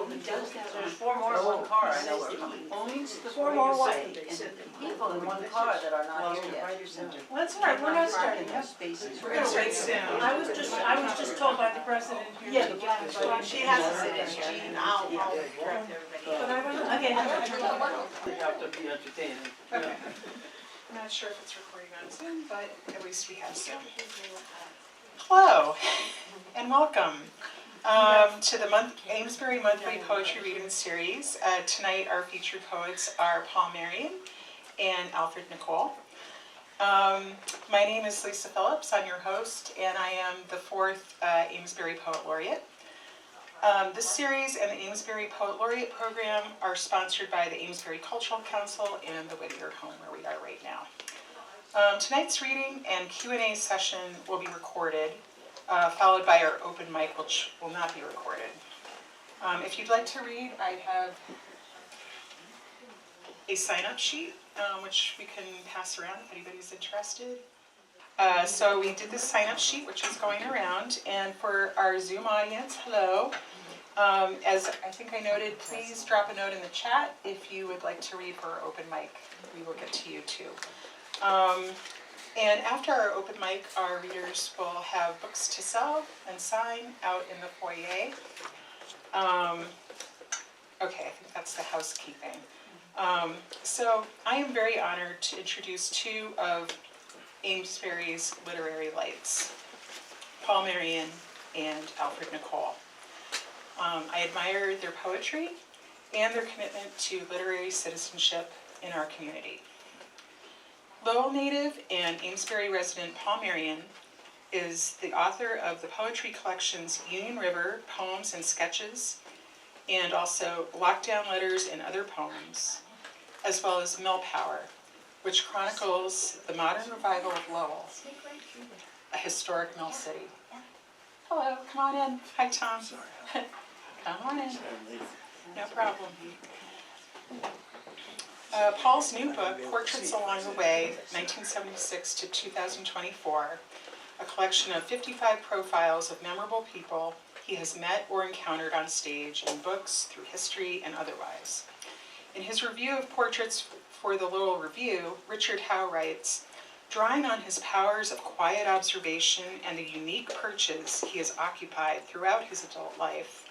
There's 4 more in one car, I know we're coming. Only 4 more white people in one car that are not here yet. Well, that's all right, we're not starting yet. We're gonna wait soon. I was just told by the president here. Yeah, the black one. She has to sit in, Jean, I'll correct everybody. But I want to, again, We have to be entertaining. okay. I'm not sure if it's recording on Zoom, but at least we have Zoom. Hello, and welcome to the Amesbury Monthly Poetry Reading Series. Tonight our featured poets are Marion and Alfred Nicol. My name is Lisa Phillips, I'm your host, and I am the 4th Amesbury Poet Laureate. This series and the Amesbury Poet Laureate program are sponsored by the Amesbury Cultural Council and the Whittier Home, where we are right now. Tonight's reading and Q&A session will be recorded, followed by our open mic, which will not be recorded. If you'd like to read, I have a sign-up sheet, which we can pass around if anybody's interested. So we did this sign-up sheet, which is going around, and for our Zoom audience, hello. As I think I noted, please drop a note in the chat if you would like to read for our open mic. We will get to you too. And after our open mic, our readers will have books to sell and sign out in the foyer. Okay, I think that's the housekeeping. So I am very honored to introduce 2 of Amesbury's literary lights, Marion and Alfred Nicol. I admire their poetry and their commitment to literary citizenship in our community. Lowell native and Amesbury resident Marion is the author of the poetry collections Union River, Poems and Sketches, and also Lockdown Letters and Other Poems, as well as Mill Power, which chronicles the modern revival of Lowell, a historic mill city. Hello, come on in. Hi, Tom. Come on in. No problem. Paul's new book, Portraits Along the Way, 1976 to 2024, a collection of 55 profiles of memorable people he has met or encountered on stage in books, through history, and otherwise. In his review of portraits for the Lowell Review, Richard Howe writes, drawing on his powers of quiet observation and the unique perches he has occupied throughout his adult life,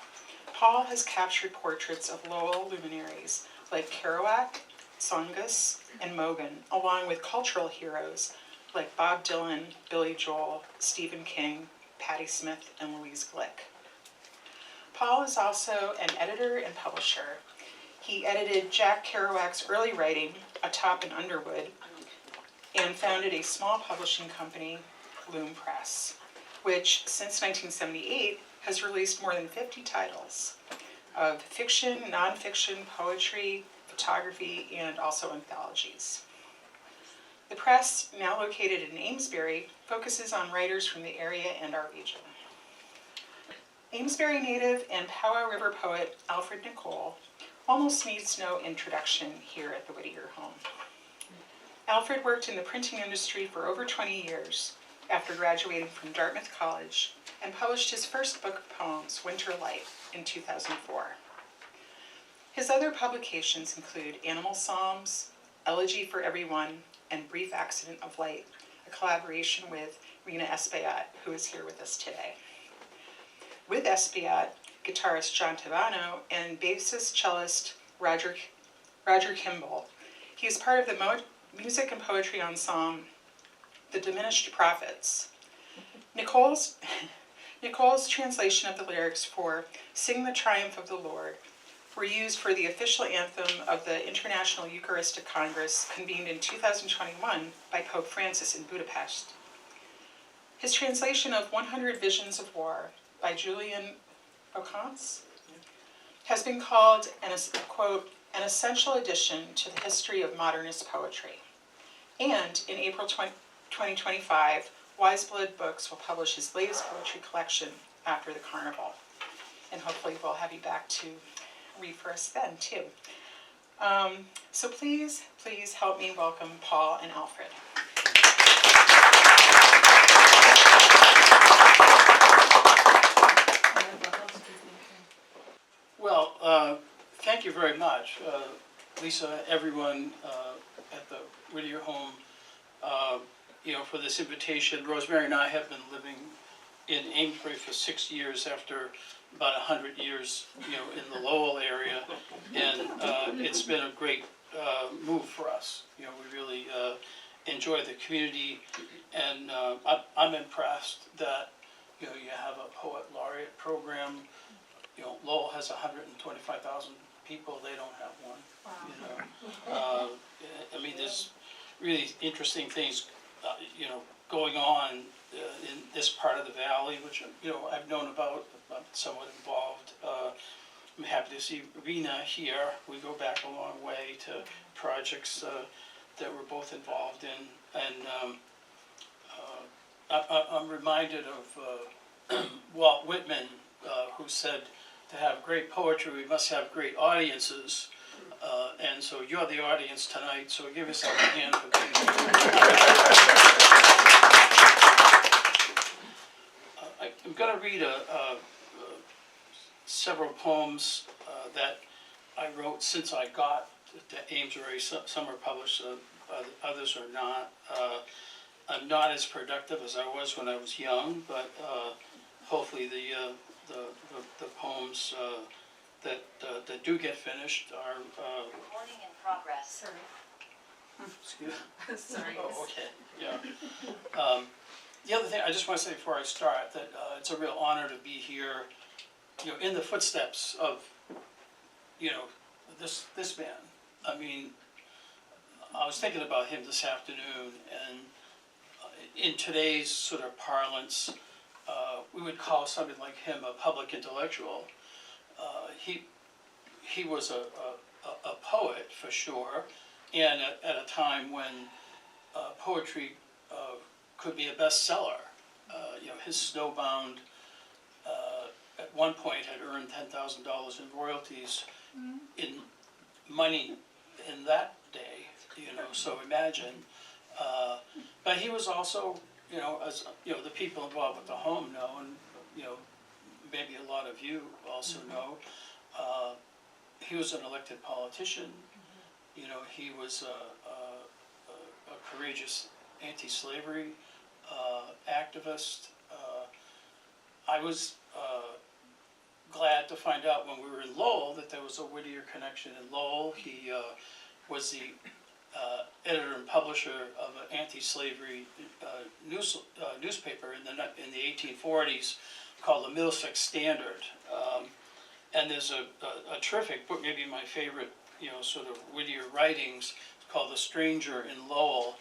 Paul has captured portraits of Lowell luminaries like Kerouac, Tsongas, and Mogan, along with cultural heroes like Bob Dylan, Billy Joel, Stephen King, Patti Smith, and Louise Glick. Paul is also an editor and publisher. He edited Jack Kerouac's early writing, Atop and Underwood, and founded a small publishing company, Loom Press, which since 1978 has released more than 50 titles of fiction, nonfiction, poetry, photography, and also anthologies. The press, now located in Amesbury, focuses on writers from the area and our region. Amesbury native and Powwow River poet Alfred Nicol almost needs no introduction here at the Whittier home. Alfred worked in the printing industry for over 20 years after graduating from Dartmouth College and published his first book of poems, Winter Light, in 2004. His other publications include Animal Psalms, Elegy for Everyone, and Brief Accident of Light, a collaboration with Rena Espaillat, who is here with us today. With Espaillat, guitarist John Tavano, and bassist cellist Roger Kimball, he is part of the music and poetry ensemble The Diminished Prophets. Nicol's translation of the lyrics for Sing the Triumph of the Lord were used for the official anthem of the International Eucharistic Congress convened in 2021 by Pope Francis in Budapest. His translation of 100 Visions of War by Julian Ocance has been called, quote, an essential addition to the history of modernist poetry. And in April 2025, Wiseblood Books will publish his latest poetry collection after the carnival. And hopefully we'll have you back to read for us then too. So please help me welcome Paul and Alfred. Well, thank you very much, Lisa, everyone at the Whittier home, for this invitation. Rosemary and I have been living in Amesbury for 6 years after about 100 years, in the Lowell area, and it's been a great move for us. We really enjoy the community, and I'm impressed that you have a poet laureate program. Lowell has 125,000 people; they don't have one. Wow. I mean, there's really interesting things, going on in this part of the valley, which I've known about. I'm somewhat involved. I'm happy to see Rena here. We go back a long way to projects that we're both involved in, and I'm reminded of Walt Whitman, who said, "To have great poetry, we must have great audiences." And so you're the audience tonight, so give yourself a hand for being here. I'm going to read several poems that I wrote since I got to Amesbury. Some are published, others are not. I'm not as productive as I was when I was young, but hopefully the poems that do get finished are. Recording in progress. Excuse me. Sorry. Oh, okay. Yeah. The other thing I just want to say before I start that it's a real honor to be here, in the footsteps of, this man. I mean, I was thinking about him this afternoon, and in today's sort of parlance, we would call somebody like him a public intellectual. He was a poet for sure, and at a time when poetry could be a bestseller. His Snowbound at one point had earned $10,000 in royalties in money in that day. So imagine. But he was also, as the people involved with the home know, and maybe a lot of you also know, he was an elected politician. He was a courageous anti-slavery activist. I was glad to find out when we were in Lowell that there was a Whittier connection in Lowell. He was the editor and publisher of an anti-slavery newspaper in the 1840s called the Middlesex Standard. And there's a terrific book, maybe my favorite, sort of Whittier writings, called The Stranger in Lowell.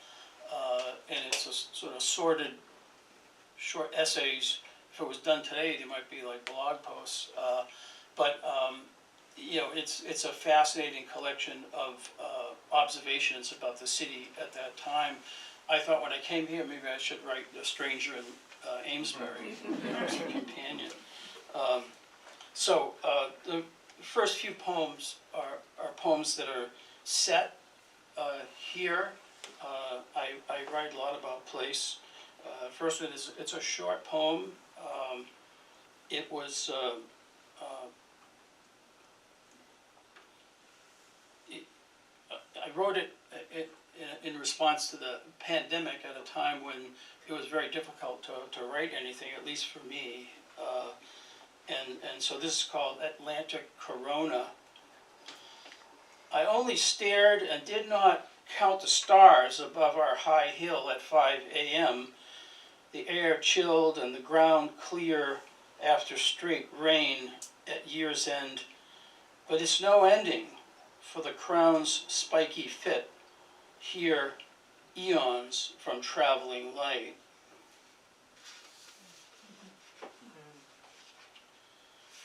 And it's a sort of sordid, short essays. If it was done today, they might be like blog posts. But it's a fascinating collection of observations about the city at that time. I thought when I came here, maybe I should write The Stranger in Amesbury as a companion. So the first few poems are poems that are set here. I write a lot about place. First one is, it's a short poem. It was I wrote it in response to the pandemic at a time when it was very difficult to write anything, at least for me. And so this is called Atlantic Corona. I only stared and did not count the stars above our high hill at 5 a.m. The air chilled and the ground clear after straight rain at year's end. But it's no ending for the crown's spiky fit, here eons from traveling light.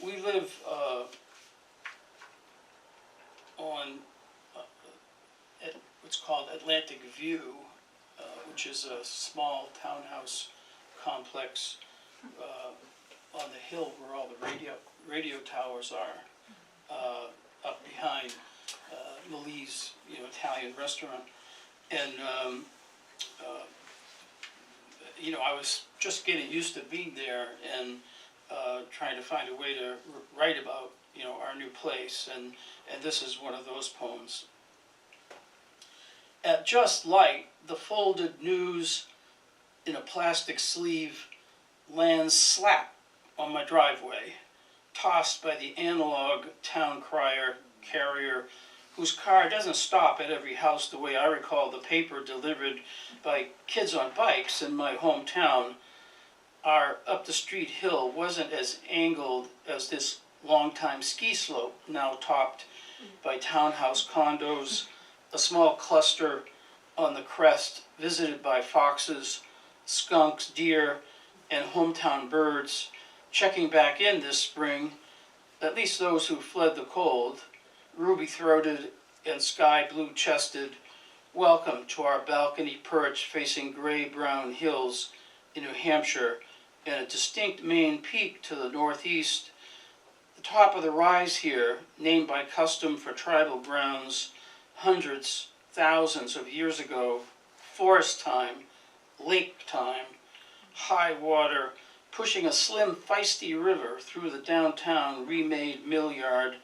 We live on what's called Atlantic View, which is a small townhouse complex on the hill where all the radio towers are, up behind Malie's, Italian restaurant. And I was just getting used to being there and trying to find a way to write about our new place, and this is one of those poems. At just light, the folded news in a plastic sleeve lands slap on my driveway, tossed by the analog town crier carrier whose car doesn't stop at every house the way I recall the paper delivered by kids on bikes in my hometown. Our up the street hill wasn't as angled as this longtime ski slope, now topped by townhouse condos, a small cluster on the crest visited by foxes, skunks, deer, and hometown birds checking back in this spring, at least those who fled the cold, ruby-throated and sky blue-chested, welcome to our balcony perch facing gray-brown hills in New Hampshire and a distinct main peak to the northeast. The top of the rise here, named by custom for tribal grounds hundreds, thousands of years ago, forest time, lake time, high water, pushing a slim, feisty river through the downtown remade mill yard,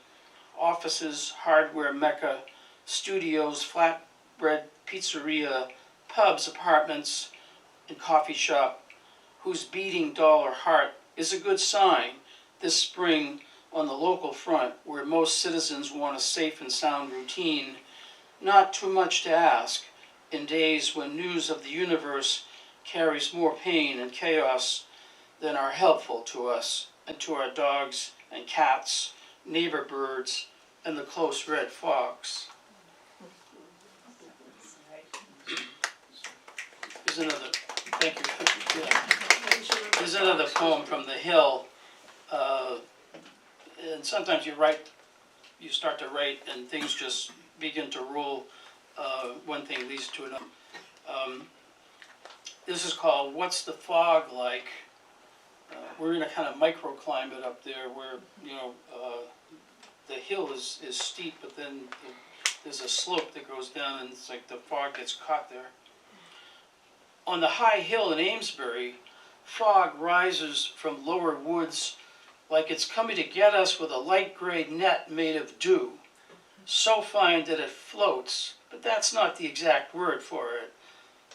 offices, hardware mecca, studios, flatbread pizzeria, pubs, apartments, and coffee shop, whose beating dollar heart is a good sign this spring on the local front, where most citizens want a safe and sound routine. Not too much to ask in days when news of the universe carries more pain and chaos than are helpful to us and to our dogs and cats, neighbor birds, and the close red fox. Here's another, thank you. Yeah. Here's another poem from the Hill. And sometimes you start to write and things just begin to rule. One thing leads to another. This is called What's the Fog Like? We're in a kind of microclimate up there where, the hill is steep, but then there's a slope that goes down and it's like the fog gets caught there. On the high hill in Amesbury, fog rises from lower woods like it's coming to get us with a light gray net made of dew, so fine that it floats, but that's not the exact word for it.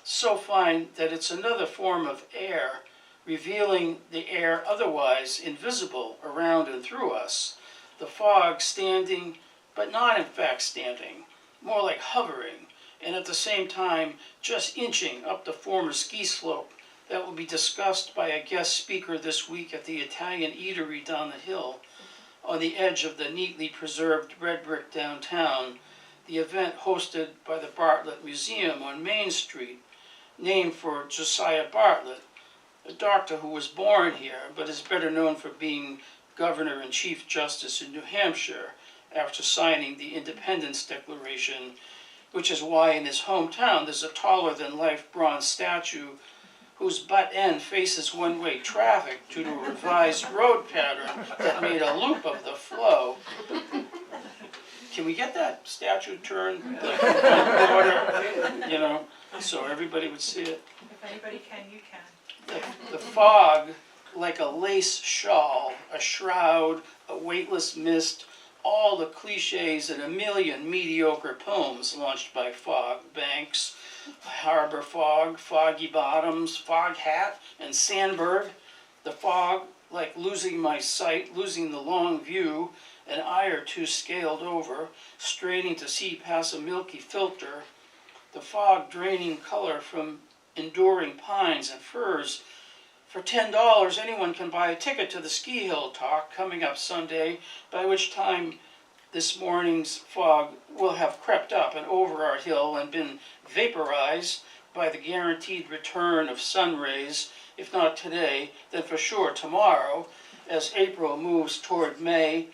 So fine that it's another form of air, revealing the air otherwise invisible around and through us. The fog standing, but not in fact standing, more like hovering, and at the same time just inching up the former ski slope that will be discussed by a guest speaker this week at the Italian eatery down the hill. On the edge of the neatly preserved red brick downtown, the event hosted by the Bartlett Museum on Main Street, named for Josiah Bartlett, a doctor who was born here but is better known for being Governor and Chief Justice in New Hampshire after signing the Independence Declaration, which is why in his hometown there's a taller-than-life bronze statue whose butt end faces one-way traffic due to a revised road pattern that made a loop of the flow. Can we get that statue turned the order, so everybody would see it? If anybody can, you can. The fog, like a lace shawl, a shroud, a weightless mist, all the cliches in a million mediocre poems launched by Fog, Banks, Harbor Fog, Foggy Bottoms, Fog Hat, and Sandberg. The fog, like losing my sight, losing the long view, an eye or two scaled over, straining to see past a milky filter. The fog draining color from enduring pines and firs. For $10, anyone can buy a ticket to the Ski Hill talk coming up Sunday, by which time this morning's fog will have crept up and over our hill and been vaporized by the guaranteed return of sun rays, if not today, then for sure tomorrow, as April moves toward May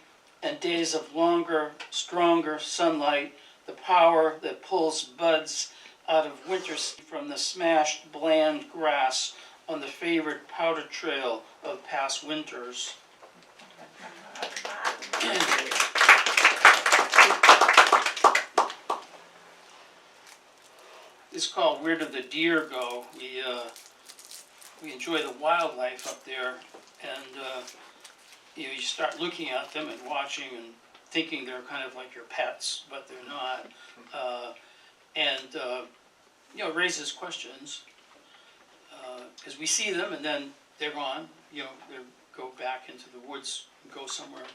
and days of longer, stronger sunlight, the power that pulls buds out of winter from the smashed, bland grass on the favorite powder trail of past winters. It's called Where Did the Deer Go? We enjoy the wildlife up there, and you start looking at them and watching and thinking they're kind of like your pets, but they're not. It raises questions, because we see them and then they're gone, they go back into the woods and go somewhere.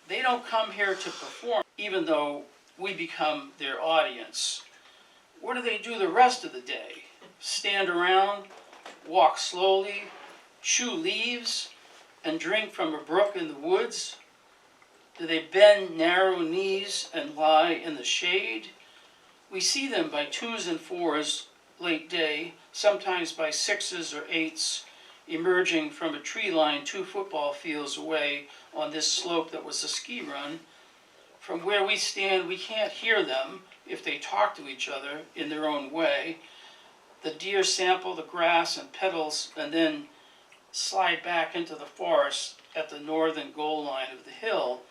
They don't come here to perform, even though we become their audience. What do they do the rest of the day? Stand around, walk slowly, chew leaves, and drink from a brook in the woods? Do they bend narrow knees and lie in the shade? We see them by 2s and 4s late day, sometimes by 6s or 8s, emerging from a tree line 2 football fields away on this slope that was a ski run. From where we stand, we can't hear them if they talk to each other in their own way. The deer sample the grass and petals and then slide back into the forest at the northern goal line of the hill,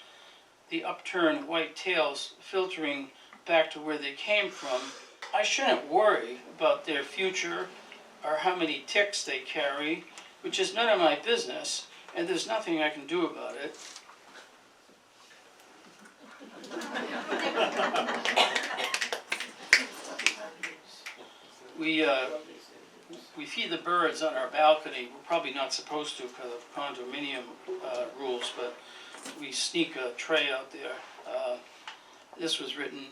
the upturned white tails filtering back to where they came from. I shouldn't worry about their future or how many ticks they carry, which is none of my business, and there's nothing I can do about it. We feed the birds on our balcony. We're probably not supposed to because of condominium rules, but we sneak a tray out there. This was written,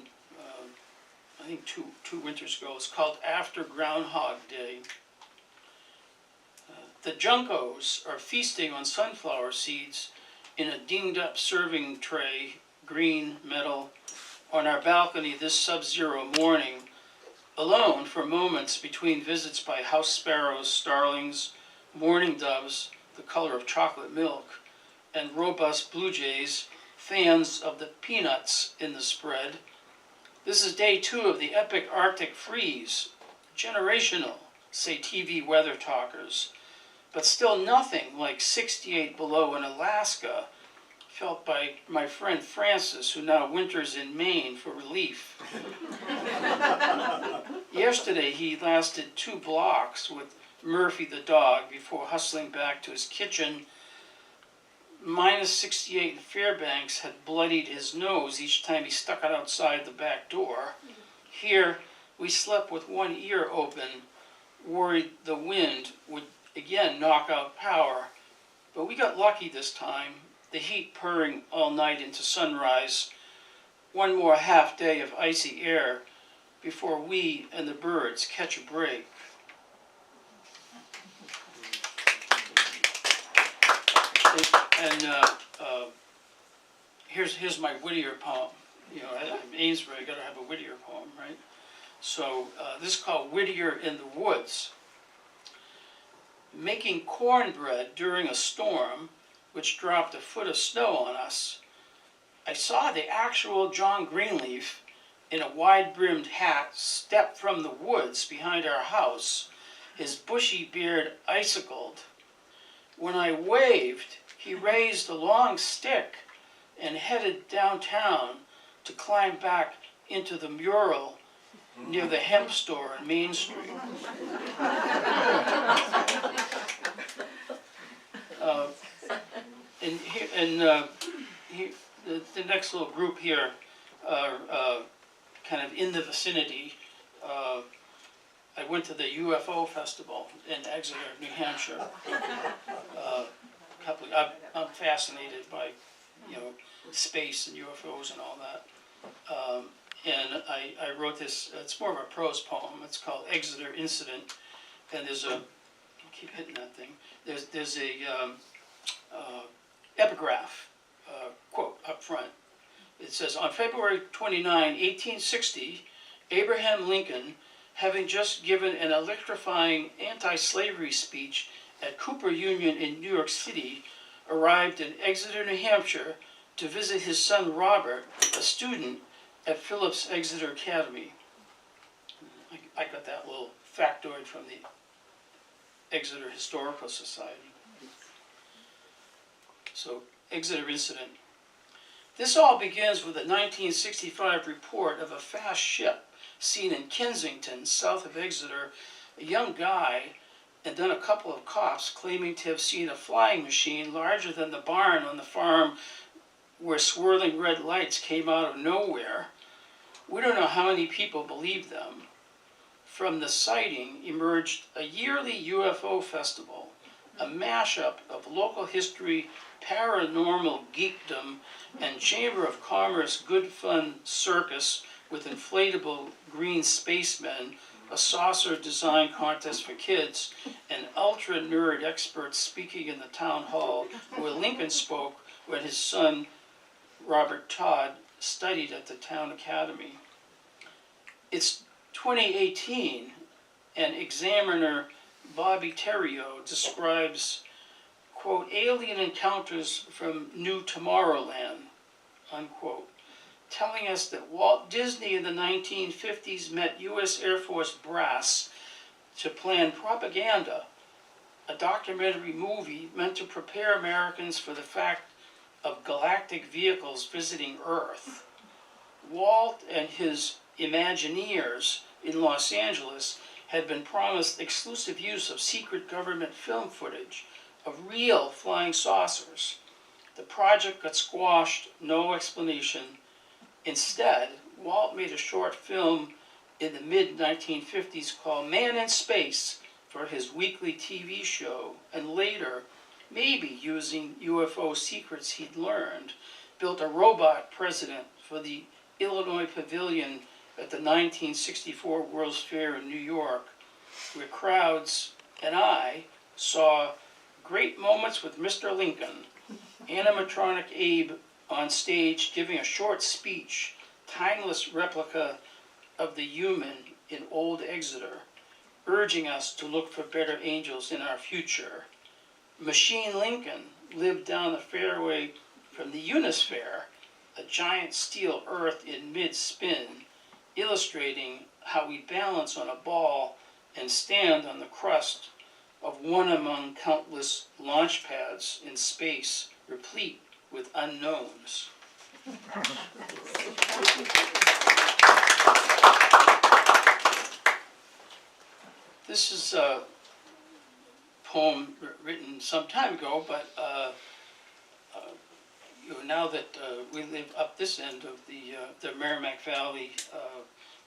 I think two winters ago. It's called After Groundhog Day. The juncos are feasting on sunflower seeds in a dinged-up serving tray, green, metal, on our balcony this sub-zero morning, alone for moments between visits by house sparrows, starlings, mourning doves, the color of chocolate milk, and robust blue jays, fans of the peanuts in the spread. This is day 2 of the epic Arctic freeze, generational, say TV weather talkers, but still nothing like 68 below in Alaska, felt by my friend Francis, who now winters in Maine for relief. Yesterday he lasted 2 blocks with Murphy the dog before hustling back to his kitchen. Minus 68 in Fairbanks had bloodied his nose each time he stuck it outside the back door. Here we slept with one ear open, worried the wind would again knock out power. But we got lucky this time, the heat purring all night into sunrise. One more half day of icy air before we and the birds catch a break. Here's my Whittier poem. I'm Amesbury, I gotta have a Whittier poem, right? So this is called Whittier in the Woods. Making cornbread during a storm, which dropped a foot of snow on us, I saw the actual John Greenleaf in a wide-brimmed hat step from the woods behind our house, his bushy beard icicled. When I waved, he raised a long stick and headed downtown to climb back into the mural near the hemp store on Main Street. The next little group here are kind of in the vicinity. I went to the UFO festival in Exeter, New Hampshire. I'm fascinated by, space and UFOs and all that. And I wrote this, it's more of a prose poem. It's called Exeter Incident. And there's a, I keep hitting that thing. There's a epigraph quote up front. It says, on February 29, 1860, Abraham Lincoln, having just given an electrifying anti-slavery speech at Cooper Union in New York City, arrived in Exeter, New Hampshire to visit his son Robert, a student at Phillips Exeter Academy. I got that little factoid from the Exeter Historical Society. So, Exeter Incident. This all begins with a 1965 report of a fast ship seen in Kensington, south of Exeter. A young guy and then a couple of cops claiming to have seen a flying machine larger than the barn on the farm where swirling red lights came out of nowhere. We don't know how many people believed them. From the sighting emerged a yearly UFO festival, a mashup of local history, paranormal geekdom, and Chamber of Commerce good fun circus with inflatable green spacemen, a saucer design contest for kids, and ultra nerd experts speaking in the town hall where Lincoln spoke when his son Robert Todd studied at the town academy. It's 2018, and examiner Bobby Terrio describes, quote, alien encounters from New Tomorrowland, unquote, telling us that Walt Disney in the 1950s met U.S. Air Force brass to plan Propaganda, a documentary movie meant to prepare Americans for the fact of galactic vehicles visiting Earth. Walt and his Imagineers in Los Angeles had been promised exclusive use of secret government film footage of real flying saucers. The project got squashed, no explanation. Instead, Walt made a short film in the mid-1950s called Man in Space for his weekly TV show, and later, maybe using UFO secrets he'd learned, built a robot president for the Illinois Pavilion at the 1964 World's Fair in New York, where crowds and I saw great moments with Mr. Lincoln, animatronic Abe on stage giving a short speech, timeless replica of the human in Old Exeter, urging us to look for better angels in our future. Machine Lincoln lived down the fairway from the Unisphere, a giant steel earth in mid-spin, illustrating how we balance on a ball and stand on the crust of one among countless launch pads in space, replete with unknowns. This is a poem written some time ago, but now that we live up this end of the Merrimack Valley,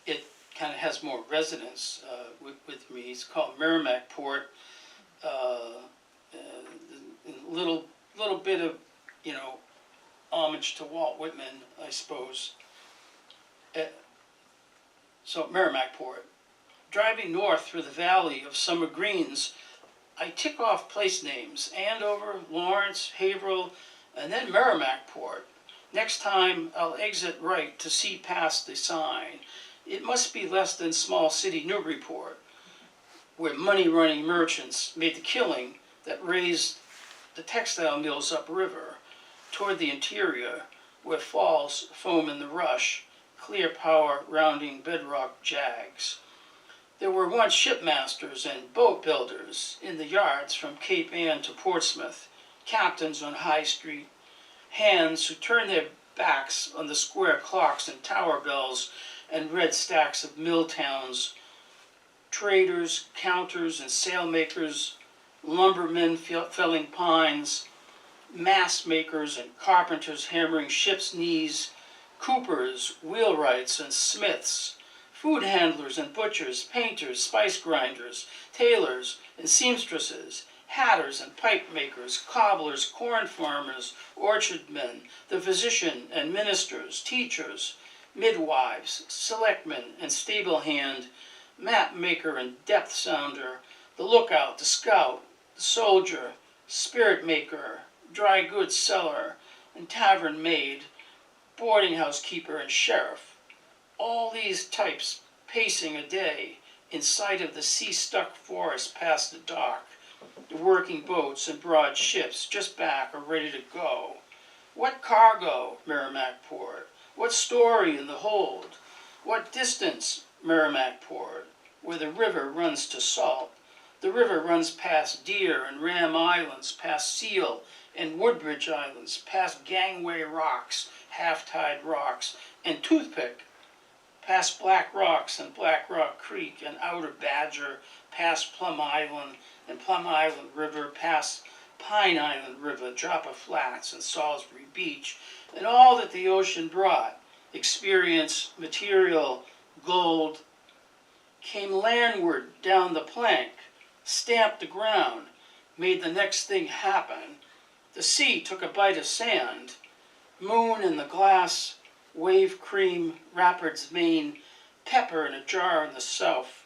it kind of has more resonance with me. It's called Merrimack Port. Little bit of, homage to Walt Whitman, I suppose. So Merrimack Port. Driving north through the valley of summer greens, I tick off place names: Andover, Lawrence, Haverhill, and then Merrimack Port. Next time I'll exit right to see past the sign. It must be less than small city Newburyport, where money-running merchants made the killing that raised the textile mills upriver, toward the interior, where falls foam in the rush, clear power rounding bedrock jags. There were once shipmasters and boat builders in the yards from Cape Ann to Portsmouth, captains on High Street, hands who turned their backs on the square clocks and tower bells and red stacks of mill towns, traders, counters, and sailmakers, lumbermen felling pines, mast makers and carpenters hammering ships' knees, coopers, wheelwrights, and smiths, food handlers and butchers, painters, spice grinders, tailors and seamstresses, hatters and pipe makers, cobblers, corn farmers, orchard men, the physician and ministers, teachers, midwives, selectmen and stable hand, map maker and depth sounder, the lookout, the scout, the soldier, spirit maker, dry goods seller, and tavern maid, boarding house keeper and sheriff. All these types pacing a day in sight of the sea-stuck forest past the dock, the working boats and broad ships just back or ready to go. What cargo, Merrimack Port? What story in the hold? What distance, Merrimack Port, where the river runs to salt? The river runs past Deer and Ram Islands, past Seal and Woodbridge Islands, past Gangway Rocks, Half-Tide Rocks, and Toothpick, past Black Rocks and Black Rock Creek and Outer Badger, past Plum Island and Plum Island River, past Pine Island River, Joppa Flats and Salisbury Beach, and all that the ocean brought, experience, material, gold, came landward down the plank, stamped the ground, made the next thing happen. The sea took a bite of sand, moon in the glass, wave cream, Rapids, Maine, pepper in a jar in the south,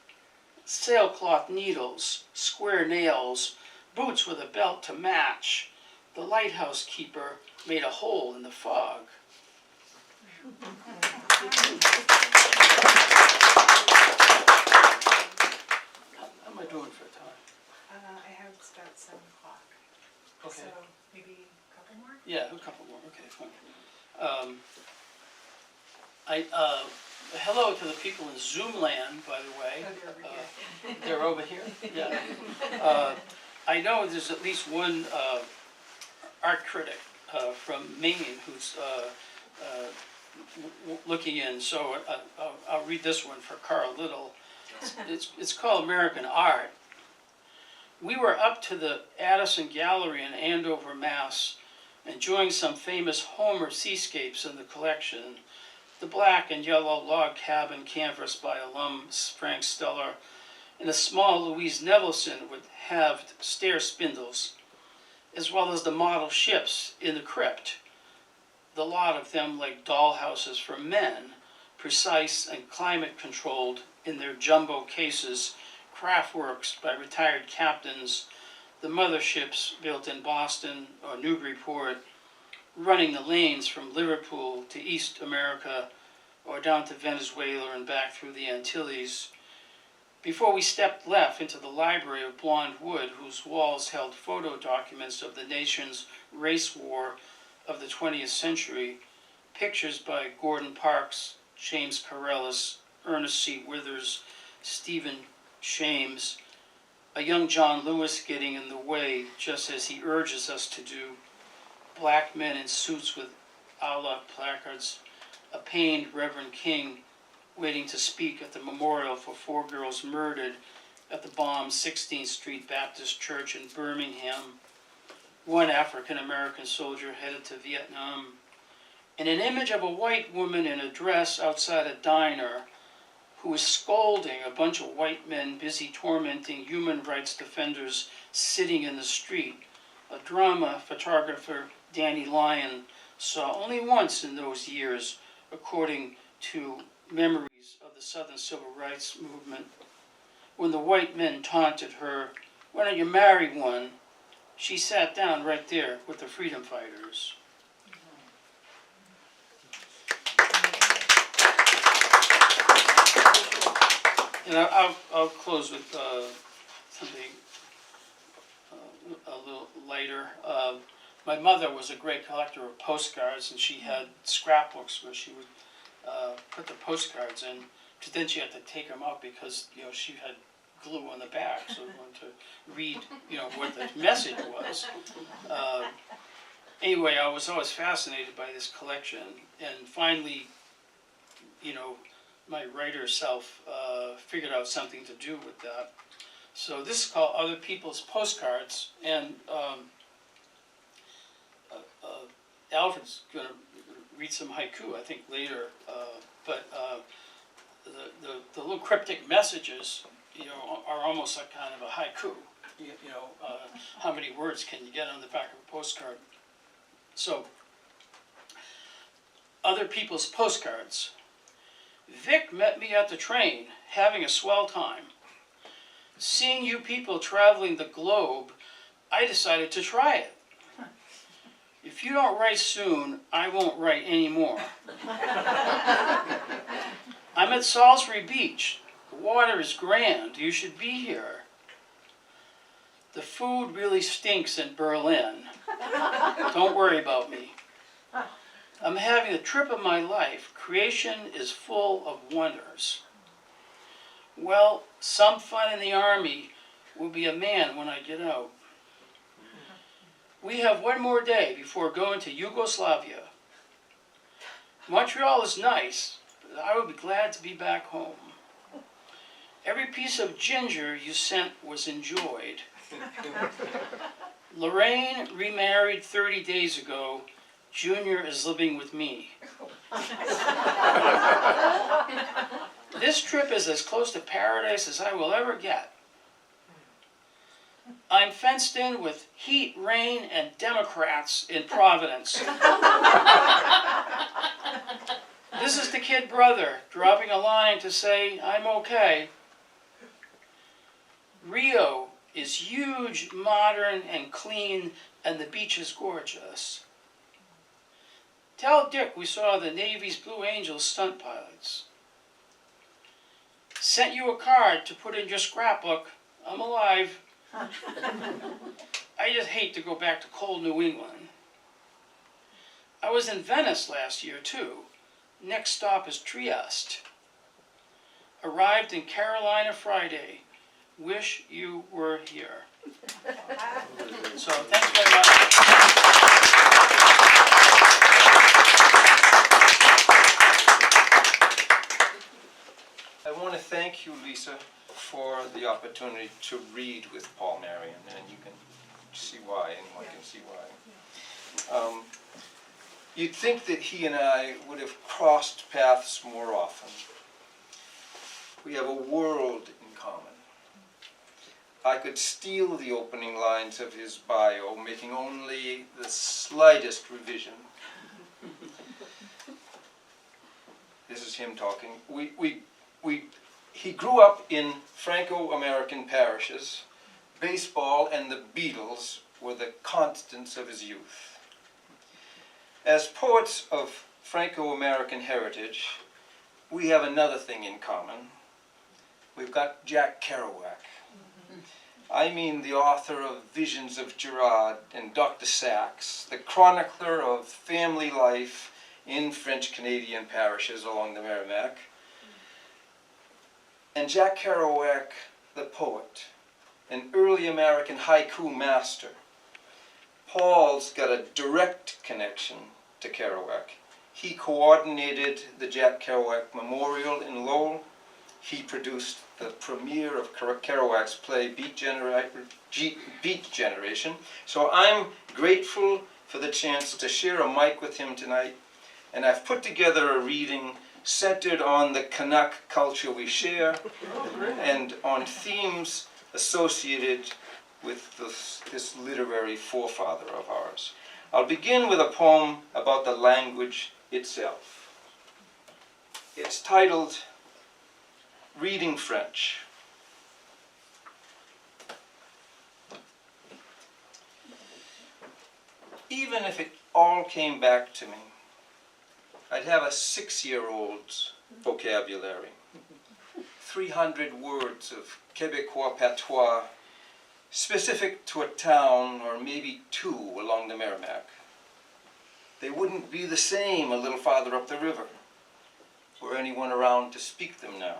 sailcloth needles, square nails, boots with a belt to match. The lighthouse keeper made a hole in the fog. How am I doing for time? I have about 7 o'clock. Okay. So maybe a couple more? Yeah, a couple more. Okay, fine. Hello to the people in Zoom land, by the way. Oh, they're over here. They're over here? Yeah. I know there's at least one art critic from Maine who's looking in, so I'll read this one for Carl Little. It's called American Art. We were up to the Addison Gallery in Andover, Mass., enjoying some famous Homer seascapes in the collection. The black and yellow log cabin canvassed by alum Frank Steller, and a small Louise Nevelson with halved stair spindles, as well as the model ships in the crypt, the lot of them like dollhouses for men, precise and climate-controlled in their jumbo cases, craftworks by retired captains, the motherships built in Boston or Newburyport, running the lanes from Liverpool to East America or down to Venezuela and back through the Antilles. Before we stepped left into the library of Blonde Wood, whose walls held photo documents of the nation's race war of the 20th century, pictures by Gordon Parks, James Corellis, Ernest C. Withers, Stephen Shames, a young John Lewis getting in the way, just as he urges us to do, black men in suits with Allah placards, a pained Reverend King waiting to speak at the memorial for 4 girls murdered at the bombed 16th Street Baptist Church in Birmingham, one African-American soldier headed to Vietnam, and an image of a white woman in a dress outside a diner who was scolding a bunch of white men busy tormenting human rights defenders sitting in the street. A drama photographer, Danny Lyon, saw only once in those years, according to memories of the Southern Civil Rights Movement. When the white men taunted her, "Why don't you marry one?" she sat down right there with the freedom fighters. And I'll close with something a little lighter. My mother was a great collector of postcards, and she had scrapbooks where she would put the postcards in. But then she had to take them out because she had glue on the back, so we wanted to read what the message was. Anyway, I was always fascinated by this collection, and finally, my writer self figured out something to do with that. So this is called Other People's Postcards, and Alfred's going to read some haiku, I think, later. But the little cryptic messages, are almost like kind of a haiku. How many words can you get on the back of a postcard? So, Other People's Postcards. Vic met me at the train, having a swell time. Seeing you people traveling the globe, I decided to try it. If you don't write soon, I won't write anymore. I'm at Salisbury Beach. The water is grand. You should be here. The food really stinks in Berlin. Don't worry about me. I'm having the trip of my life. Creation is full of wonders. Well, some fun in the army will be a man when I get out. We have one more day before going to Yugoslavia. Montreal is nice, I would be glad to be back home. Every piece of ginger you sent was enjoyed. Lorraine remarried 30 days ago. Junior is living with me. This trip is as close to paradise as I will ever get. I'm fenced in with heat, rain, and Democrats in Providence. This is the kid brother dropping a line to say I'm okay. Rio is huge, modern, and clean, and the beach is gorgeous. Tell Dick we saw the Navy's Blue Angels stunt pilots. Sent you a card to put in your scrapbook. I'm alive. I just hate to go back to cold New England. I was in Venice last year, too. Next stop is Trieste. Arrived in Carolina Friday. Wish you were here. So, thanks very much. I want to thank you, Lisa, for the opportunity to read with Paul Marion, and you can see why, anyone can see why. You'd think that he and I would have crossed paths more often. We have a world in common. I could steal the opening lines of his bio, making only the slightest revision. This is him talking. He grew up in Franco-American parishes. Baseball and the Beatles were the constants of his youth. As poets of Franco-American heritage, we have another thing in common. We've got Jack Kerouac. I mean the author of Visions of Gerard and Dr. Sachs, the chronicler of family life in French-Canadian parishes along the Merrimack. And Jack Kerouac, the poet, an early American haiku master. Paul's got a direct connection to Kerouac. He coordinated the Jack Kerouac Memorial in Lowell. He produced the premiere of Kerouac's play Beat Generation. So I'm grateful for the chance to share a mic with him tonight. And I've put together a reading centered on the Canuck culture we share and on themes associated with this literary forefather of ours. I'll begin with a poem about the language itself. It's titled Reading French. Even if it all came back to me, I'd have a 6-year-old's vocabulary. 300 words of Québécois patois, specific to a town or maybe two along the Merrimack. They wouldn't be the same a little farther up the river, or anyone around to speak them now.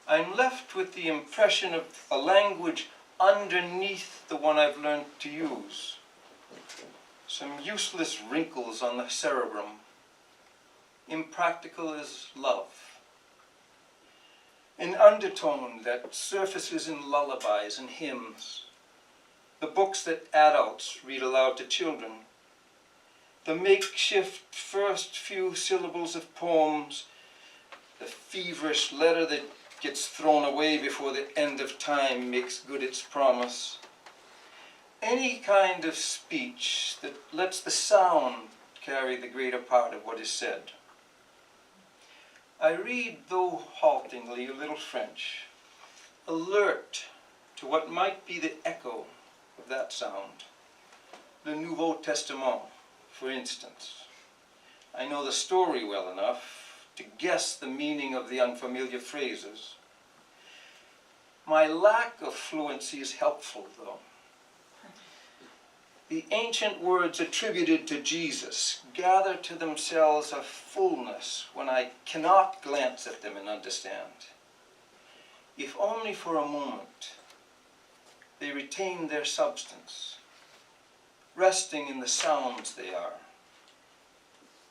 I'm left with the impression of a language underneath the one I've learned to use. Some useless wrinkles on the cerebrum, impractical as love. An undertone that surfaces in lullabies and hymns, the books that adults read aloud to children, the makeshift first few syllables of poems, the feverish letter that gets thrown away before the end of time makes good its promise. Any kind of speech that lets the sound carry the greater part of what is said. I read, though haltingly, a little French, alert to what might be the echo of that sound. The Nouveau Testament, for instance. I know the story well enough to guess the meaning of the unfamiliar phrases. My lack of fluency is helpful, though. The ancient words attributed to Jesus gather to themselves a fullness when I cannot glance at them and understand. If only for a moment, they retain their substance, resting in the sounds they are,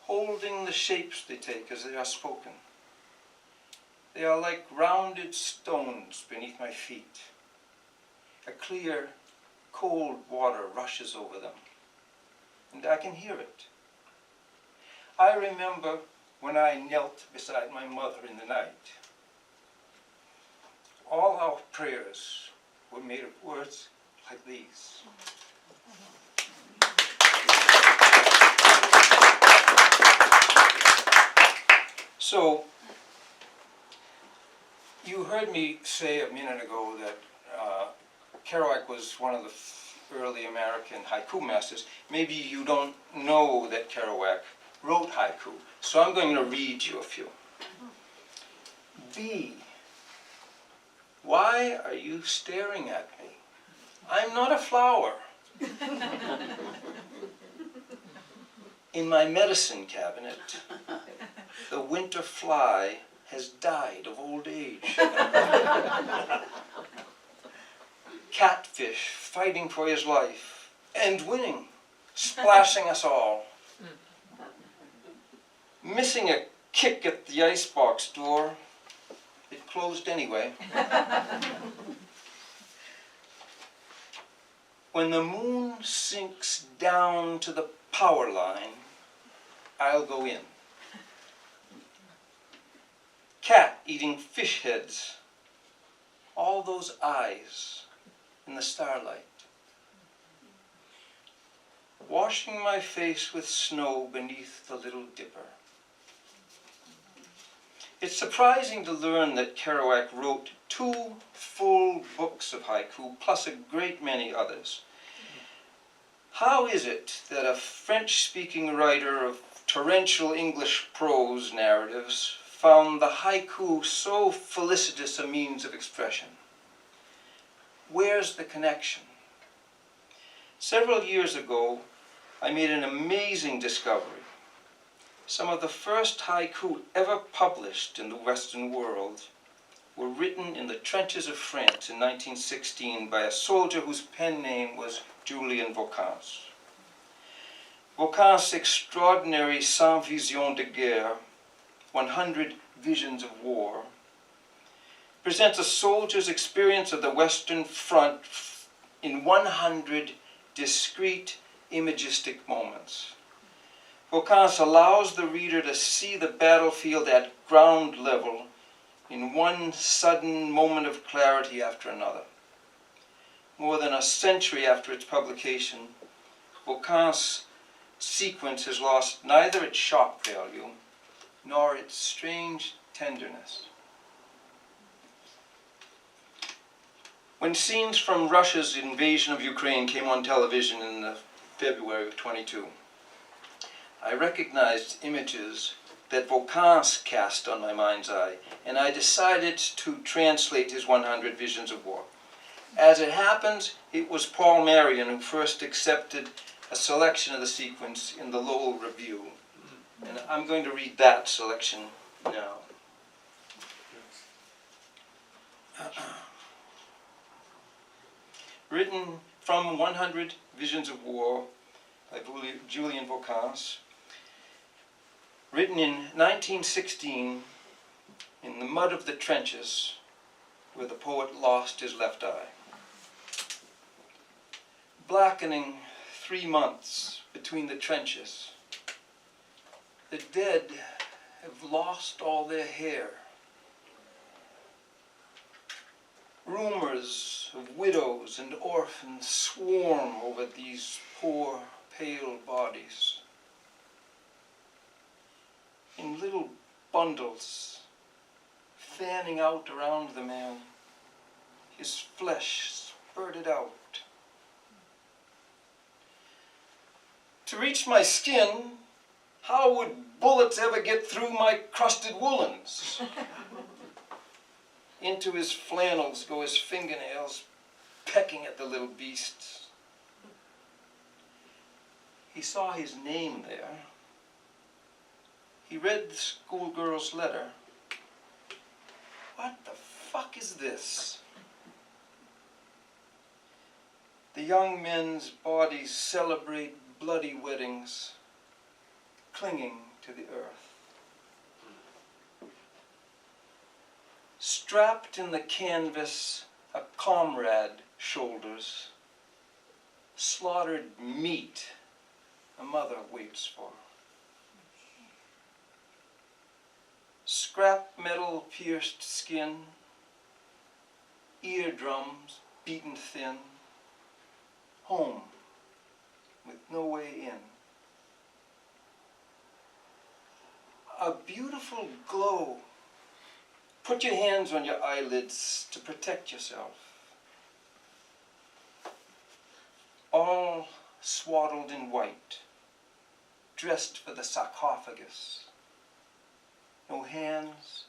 holding the shapes they take as they are spoken. They are like rounded stones beneath my feet. A clear, cold water rushes over them, and I can hear it. I remember when I knelt beside my mother in the night. All our prayers were made of words like these. So, you heard me say a minute ago that Kerouac was one of the early American haiku masters. Maybe you don't know that Kerouac wrote haiku, so I'm going to read you a few. B. Why are you staring at me? I'm not a flower. In my medicine cabinet, the winter fly has died of old age. Catfish fighting for his life and winning, splashing us all. Missing a kick at the icebox door. It closed anyway. When the moon sinks down to the power line, I'll go in. Cat eating fish heads. All those eyes in the starlight. Washing my face with snow beneath the Little Dipper. It's surprising to learn that Kerouac wrote 2 full books of haiku, plus a great many others. How is it that a French-speaking writer of torrential English prose narratives found the haiku so felicitous a means of expression? Where's the connection? Several years ago, I made an amazing discovery. Some of the first haiku ever published in the Western world were written in the trenches of France in 1916 by a soldier whose pen name was Julien Vaucan's. Vaucan's extraordinary Cent Visions de Guerre, 100 Visions of War, presents a soldier's experience of the Western Front in 100 discrete imagistic moments. Vaucan's allows the reader to see the battlefield at ground level in one sudden moment of clarity after another. More than a century after its publication, Vaucan's sequence has lost neither its shock value nor its strange tenderness. When scenes from Russia's invasion of Ukraine came on television in February of 22, I recognized images that Vaucan's cast on my mind's eye, and I decided to translate his 100 Visions of War. As it happens, it was Paul Marion who first accepted a selection of the sequence in the Lowell Review. And I'm going to read that selection now. Written from 100 Visions of War by Julien Vaucan's. Written in 1916 in the mud of the trenches where the poet lost his left eye. Blackening 3 months between the trenches. The dead have lost all their hair. Rumors of widows and orphans swarm over these poor, pale bodies. In little bundles, fanning out around the man, his flesh spurted out. To reach my skin, how would bullets ever get through my crusted woolens? Into his flannels go his fingernails, pecking at the little beasts. He saw his name there. He read the schoolgirl's letter. What the fuck is this? The young men's bodies celebrate bloody weddings, clinging to to the earth. Strapped in the canvas, a comrade shoulders slaughtered meat a mother waits for. Scrap metal pierced skin, eardrums beaten thin, home with no way in. A beautiful glow. Put your hands on your eyelids to protect yourself. All swaddled in white, dressed for the sarcophagus. No hands,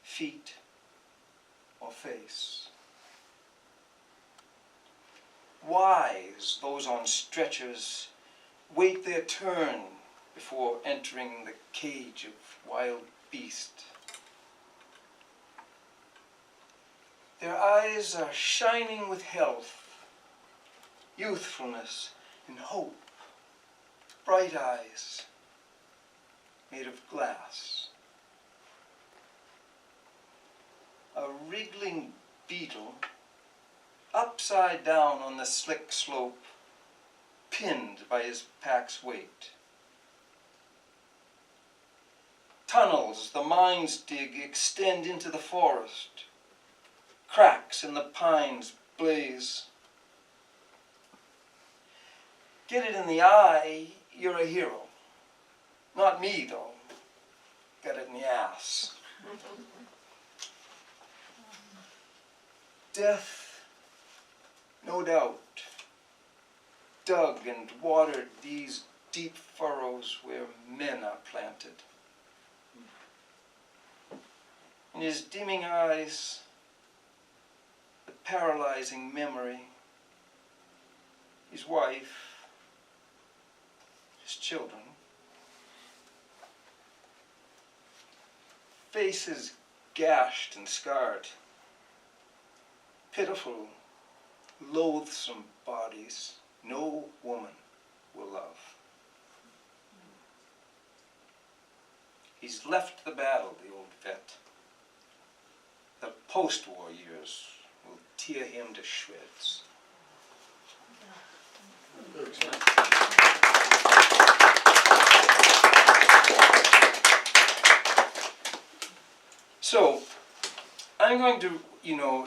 feet, or face. Wise, those on stretchers wait their turn before entering the cage of wild beast. Their eyes are shining with health, youthfulness, and hope. Bright eyes made of glass. A wriggling beetle, upside down on the slick slope, pinned by his pack's weight. Tunnels the mines dig extend into the forest. Cracks in the pines blaze. Get it in the eye, you're a hero. Not me, though. Got it in the ass. Death, no doubt, dug and watered these deep furrows where men are planted. In his dimming eyes, the paralyzing memory, his wife, his children, faces gashed and scarred, pitiful, loathsome bodies no woman will love. He's left the battle, the old vet. The post-war years will tear him to shreds. So, I'm going to,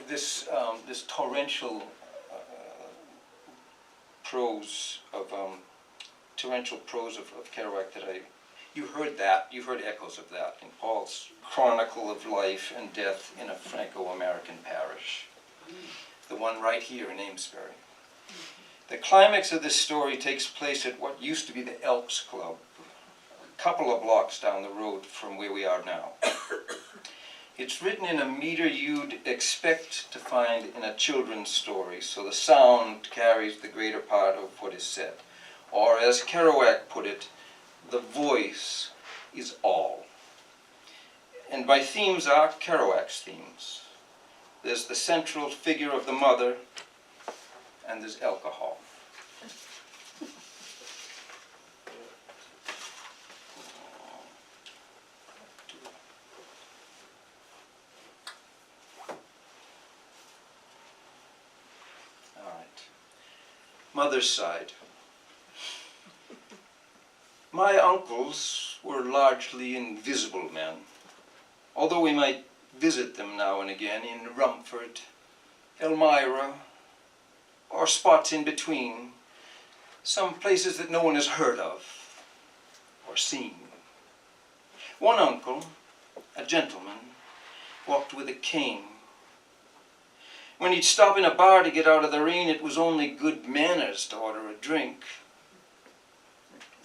this torrential prose of Kerouac that you heard that, you've heard echoes of that in Paul's chronicle of life and death in a Franco-American parish. The one right here in Amesbury. The climax of this story takes place at what used to be the Elks Club, a couple of blocks down the road from where we are now. It's written in a meter you'd expect to find in a children's story, so the sound carries the greater part of what is said. Or as Kerouac put it, the voice is all. And my themes are Kerouac's themes. There's the central figure of the mother, and there's alcohol. All right. Mother's side. My uncles were largely invisible men, although we might visit them now and again in Rumford, Elmira, or spots in between, some places that no one has heard of or seen. One uncle, a gentleman, walked with a cane. When he'd stop in a bar to get out of the rain, it was only good manners to order a drink.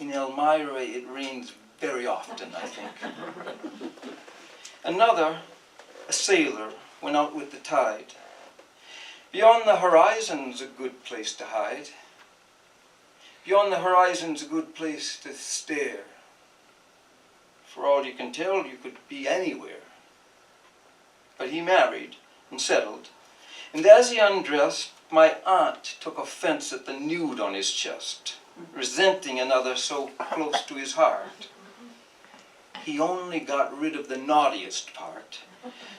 In Elmira, it rains very often, I think. Another, a sailor, went out with the tide. Beyond the horizon's a good place to hide. Beyond the horizon's a good place to stare. For all you can tell, you could be anywhere. But he married and settled, and as he undressed, my aunt took offense at the nude on his chest, resenting another so close to his heart. he only got rid of the naughtiest part.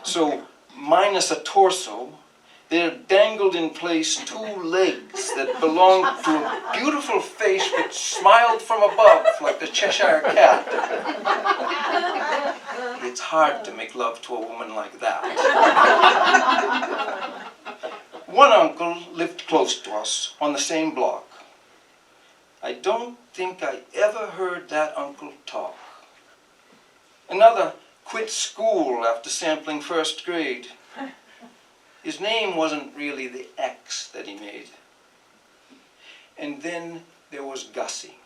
So, minus a torso, there dangled in place 2 legs that belonged to a beautiful face which smiled from above like the Cheshire Cat. It's hard to make love to a woman like that. One uncle lived close to us on the same block. I don't think I ever heard that uncle talk. Another quit school after sampling 1st grade. His name wasn't really the X that he made. And then there was Gussie,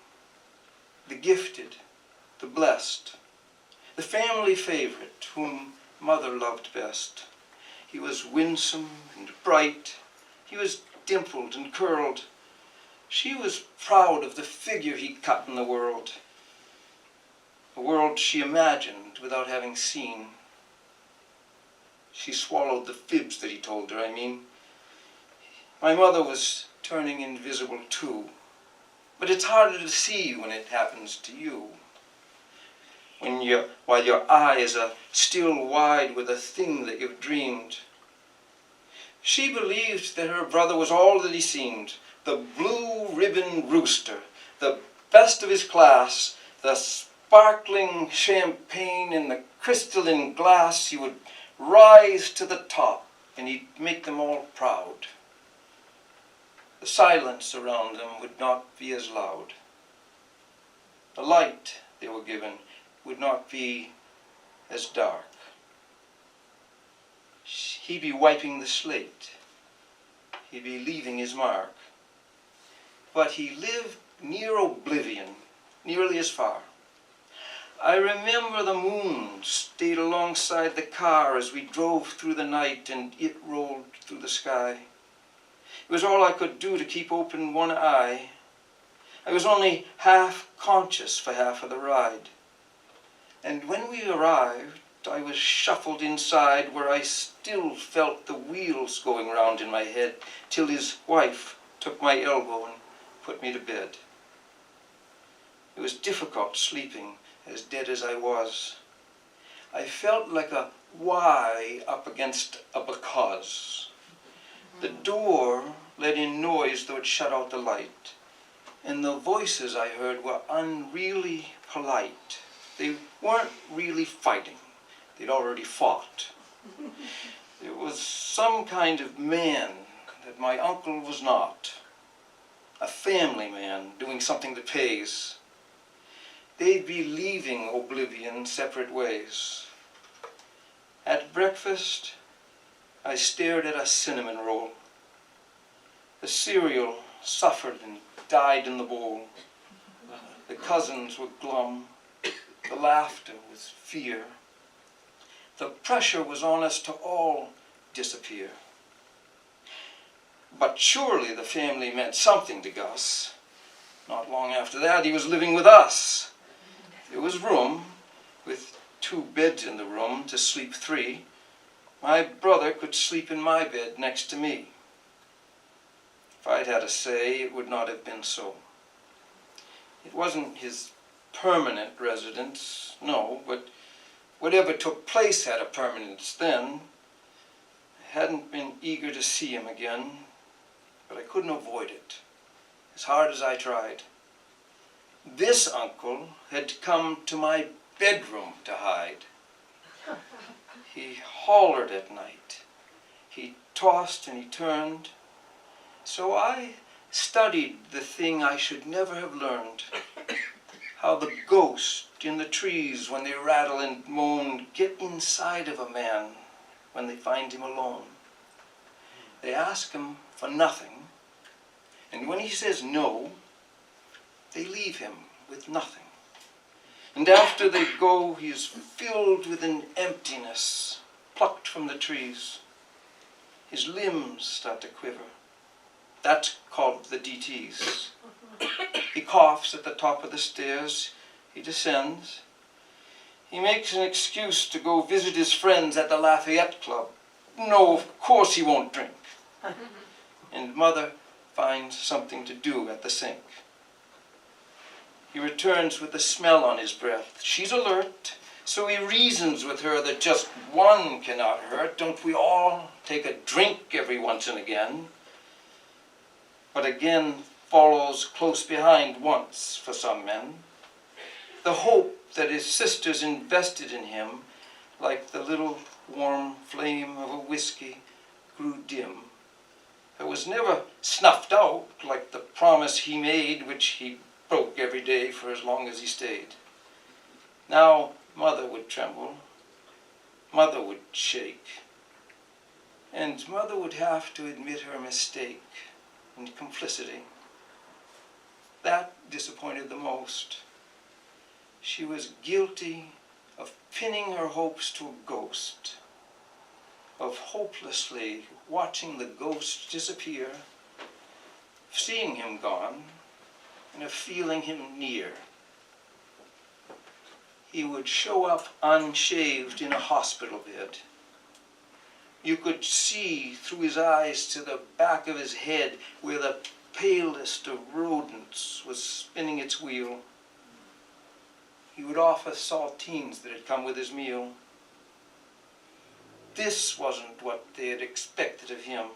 the gifted, the blessed, the family favorite whom Mother loved best. He was winsome and bright. He was dimpled and curled. She was proud of the figure he cut in the world, a world she imagined without having seen. She swallowed the fibs that he told her, I mean. My mother was turning invisible too, but it's harder to see when it happens to you. While your eyes are still wide with a thing that you've dreamed. She believed that her brother was all that he seemed, the blue ribbon rooster, the best of his class, the sparkling champagne in the crystalline glass. He would rise to the top, and he'd make them all proud. The silence around them would not be as loud. The light they were given would not be as dark. He'd be wiping the slate. He'd be leaving his mark. But he lived near oblivion, nearly as far. I remember the moon stayed alongside the car as we drove through the night and it rolled through the sky. It was all I could do to keep open one eye. I was only half conscious for half of the ride. And when we arrived, I was shuffled inside where I still felt the wheels going round in my head till his wife took my elbow and put me to bed. It was difficult sleeping, as dead as I was. I felt like a Y up against a because. The door let in noise though it shut out the light, and the voices I heard were unreally polite. They weren't really fighting. They'd already fought. It was some kind of man that my uncle was not. A family man doing something that pays. They'd be leaving oblivion separate ways. At breakfast, I stared at a cinnamon roll. The cereal suffered and died in the bowl. The cousins were glum. The laughter was fear. The pressure was on us to all disappear. But surely the family meant something to Gus. Not long after that, he was living with us. There was room, with 2 beds in the room to sleep 3. My brother could sleep in my bed next to me. If I'd had a say, it would not have been so. It wasn't his permanent residence, no, but whatever took place had a permanence then. I hadn't been eager to see him again, but I couldn't avoid it, as hard as I tried. This uncle had come to my bedroom to hide. He hollered at night. He tossed and he turned. So I studied the thing I should never have learned. How the ghosts in the trees, when they rattle and moan, get inside of a man when they find him alone. They ask him for nothing, and when he says no, they leave him with nothing. And after they go, he is filled with an emptiness plucked from the trees. His limbs start to quiver. That's called the DTs. He coughs at the top of the stairs. He descends. He makes an excuse to go visit his friends at the Lafayette Club. No, of course he won't drink. And Mother finds something to do at the sink. He returns with the smell on his breath. She's alert, So he reasons with her that just one cannot hurt. Don't we all take a drink every once and again? But again follows close behind once for some men. The hope that his sisters invested in him, like the little warm flame of a whiskey, grew dim. It was never snuffed out like the promise he made, which he broke every day for as long as he stayed. Now mother would tremble, mother would shake, and mother would have to admit her mistake and complicity. That disappointed the most. She was guilty of pinning her hopes to a ghost, of hopelessly watching the ghost disappear, of seeing him gone, and of feeling him near. He would show up unshaved in a hospital bed. You could see through his eyes to the back of his head where the palest of rodents was spinning its wheel. He would offer saltines that had come with his meal. This wasn't what they had expected of him.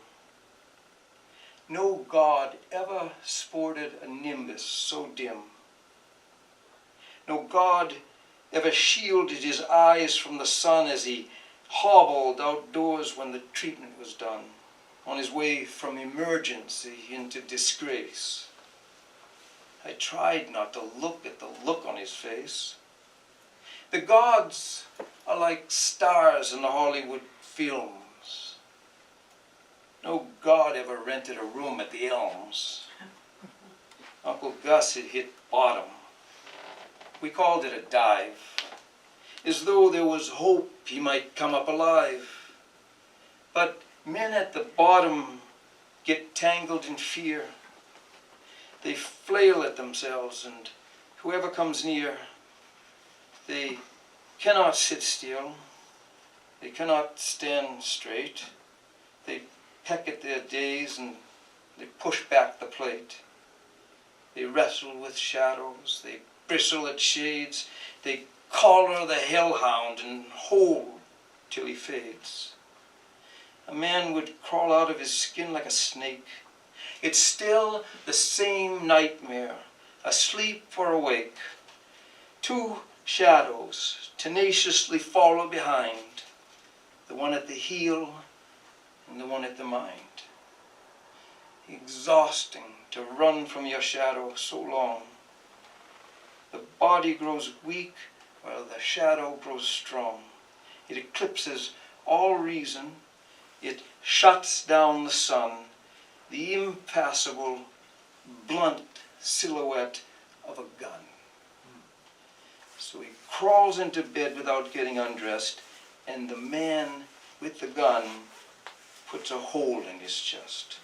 No god ever sported a nimbus so dim. No god ever shielded his eyes from the sun as he hobbled outdoors when the treatment was done, on his way from emergency into disgrace. I tried not to look at the look on his face. The gods are like stars in the Hollywood films. No god ever rented a room at the Elms. Uncle Gus had hit bottom. We called it a dive, as though there was hope he might come up alive. But men at the bottom get tangled in fear. They flail at themselves, and whoever comes near, they cannot sit still. They cannot stand straight. They peck at their days and they push back the plate. They wrestle with shadows. They bristle at shades. They collar the hellhound and hold till he fades. A man would crawl out of his skin like a snake. It's still the same nightmare, asleep or awake. Two shadows tenaciously follow behind, the one at the heel and the one at the mind. Exhausting to run from your shadow so long. The body grows weak while the shadow grows strong. It eclipses all reason. It shuts down the sun, the impassable, blunt silhouette of a gun. So he crawls into bed without getting undressed, and the man with the gun puts a hole in his chest.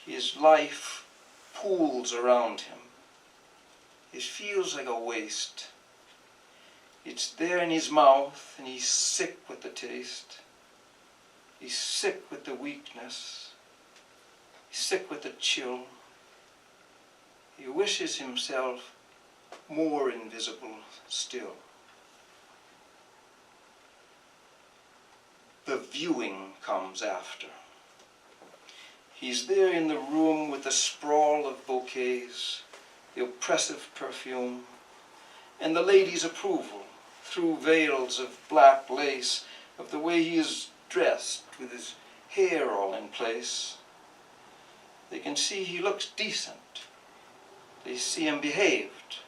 His life pools around him. It feels like a waste. It's there in his mouth, and he's sick with the taste. He's sick with the weakness. He's sick with the chill. He wishes himself more invisible still. The viewing comes after. He's there in the room with the sprawl of bouquets, the oppressive perfume, and the ladies' approval through veils of black lace of the way he is dressed with his hair all in place. They can see he looks decent. They see him behaved,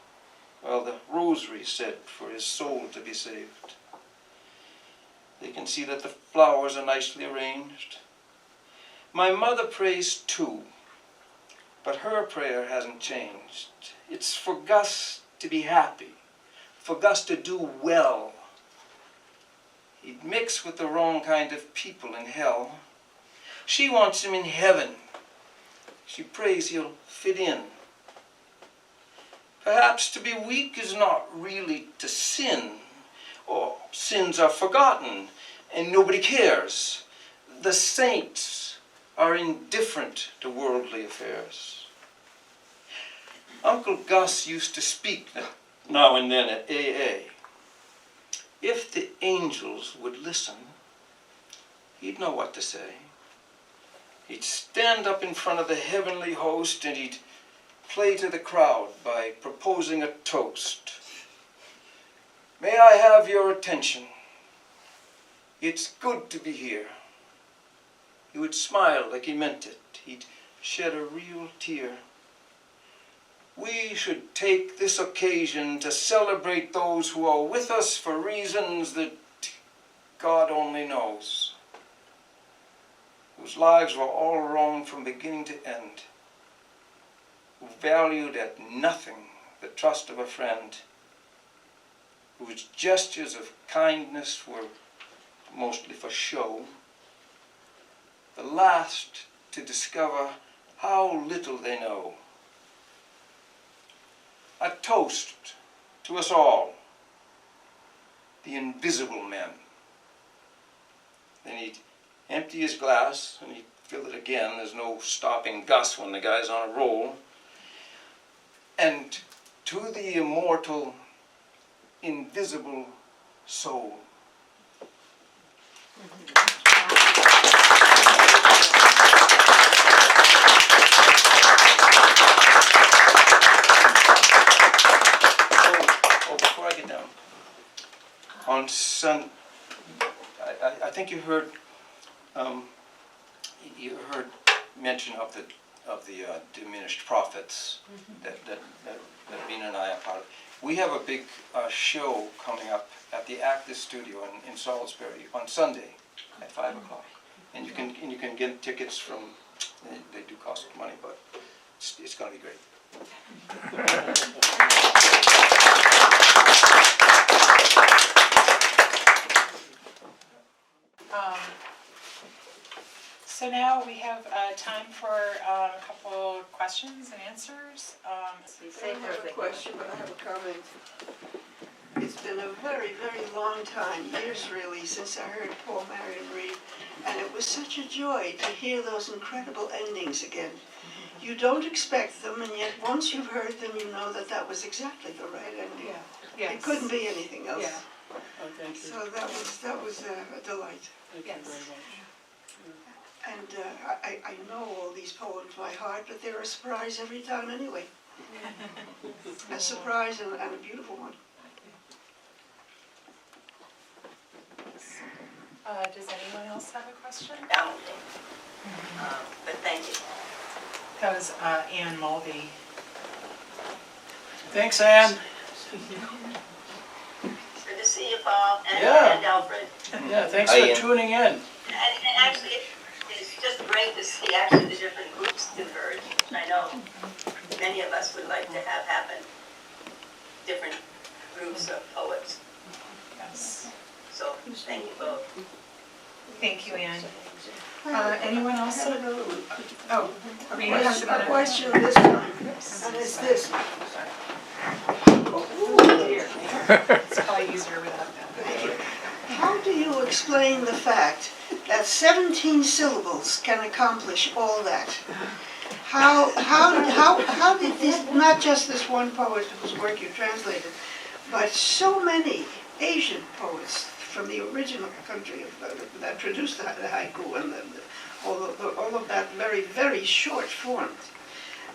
while the rosary said for his soul to be saved. They can see that the flowers are nicely arranged. My mother prays too, but her prayer hasn't changed. It's for Gus to be happy, for Gus to do well. He'd mix with the wrong kind of people in hell. She wants him in heaven. She prays he'll fit in. Perhaps to be weak is not really to sin, or sins are forgotten and nobody cares. The saints are indifferent to worldly affairs. Uncle Gus used to speak now and then at AA. if the angels would listen, he'd know what to say. He'd stand up in front of the heavenly host and he'd play to the crowd by proposing a toast. May I have your attention? It's good to be here. He would smile like he meant it. He'd shed a real tear. We should take this occasion to celebrate those who are with us for reasons that God only knows, whose lives were all wrong from beginning to end, who valued at nothing the trust of a friend, whose gestures of kindness were mostly for show, the last to discover how little they know. A toast to us all, the invisible men. Then he'd empty his glass and he'd fill it again. There's no stopping Gus when the guy's on a roll. And to the immortal, invisible soul. Before I get down, on I think you heard mention of the diminished prophets that Mina and I are part of. We have a big show coming up at the Actors Studio in Salisbury on Sunday at 5 o'clock, and you can get tickets from. They do cost money, but it's going to be great. So now we have time for a couple questions and answers. I don't have a question, but I have a comment. It's been a very, very long time, years really, since I heard Paul Marion read, and it was such a joy to hear those incredible endings again. You don't expect them, and yet once you've heard them, you know that that was exactly the right ending. Yes. It couldn't be anything else. Yeah. Oh, thank you. So that was a delight. Thank Yes. you very much. And I know all these poems by heart, but they're a surprise every time anyway. A surprise and a beautiful one. Does anyone else have a question? Challenging. But thank you. That was Ann Mulvey. Thanks, Ann. Good to see you, Bob, Yeah. and Alfred. Yeah, thanks Hi, for Ann. tuning in. And actually, it's just great to see actually the different groups converge. I know many of us would like to have happen, different groups of poets. Yes. So thank you both. Thank you, Ann. Anyone else? Oh, Rita has A another question this time, and it's this. It's probably easier without that. How do you explain the fact that 17 syllables can accomplish all that? How did this, not just this one poet whose work you translated, but so many Asian poets from the original country that produced the haiku and all of that very, very short form.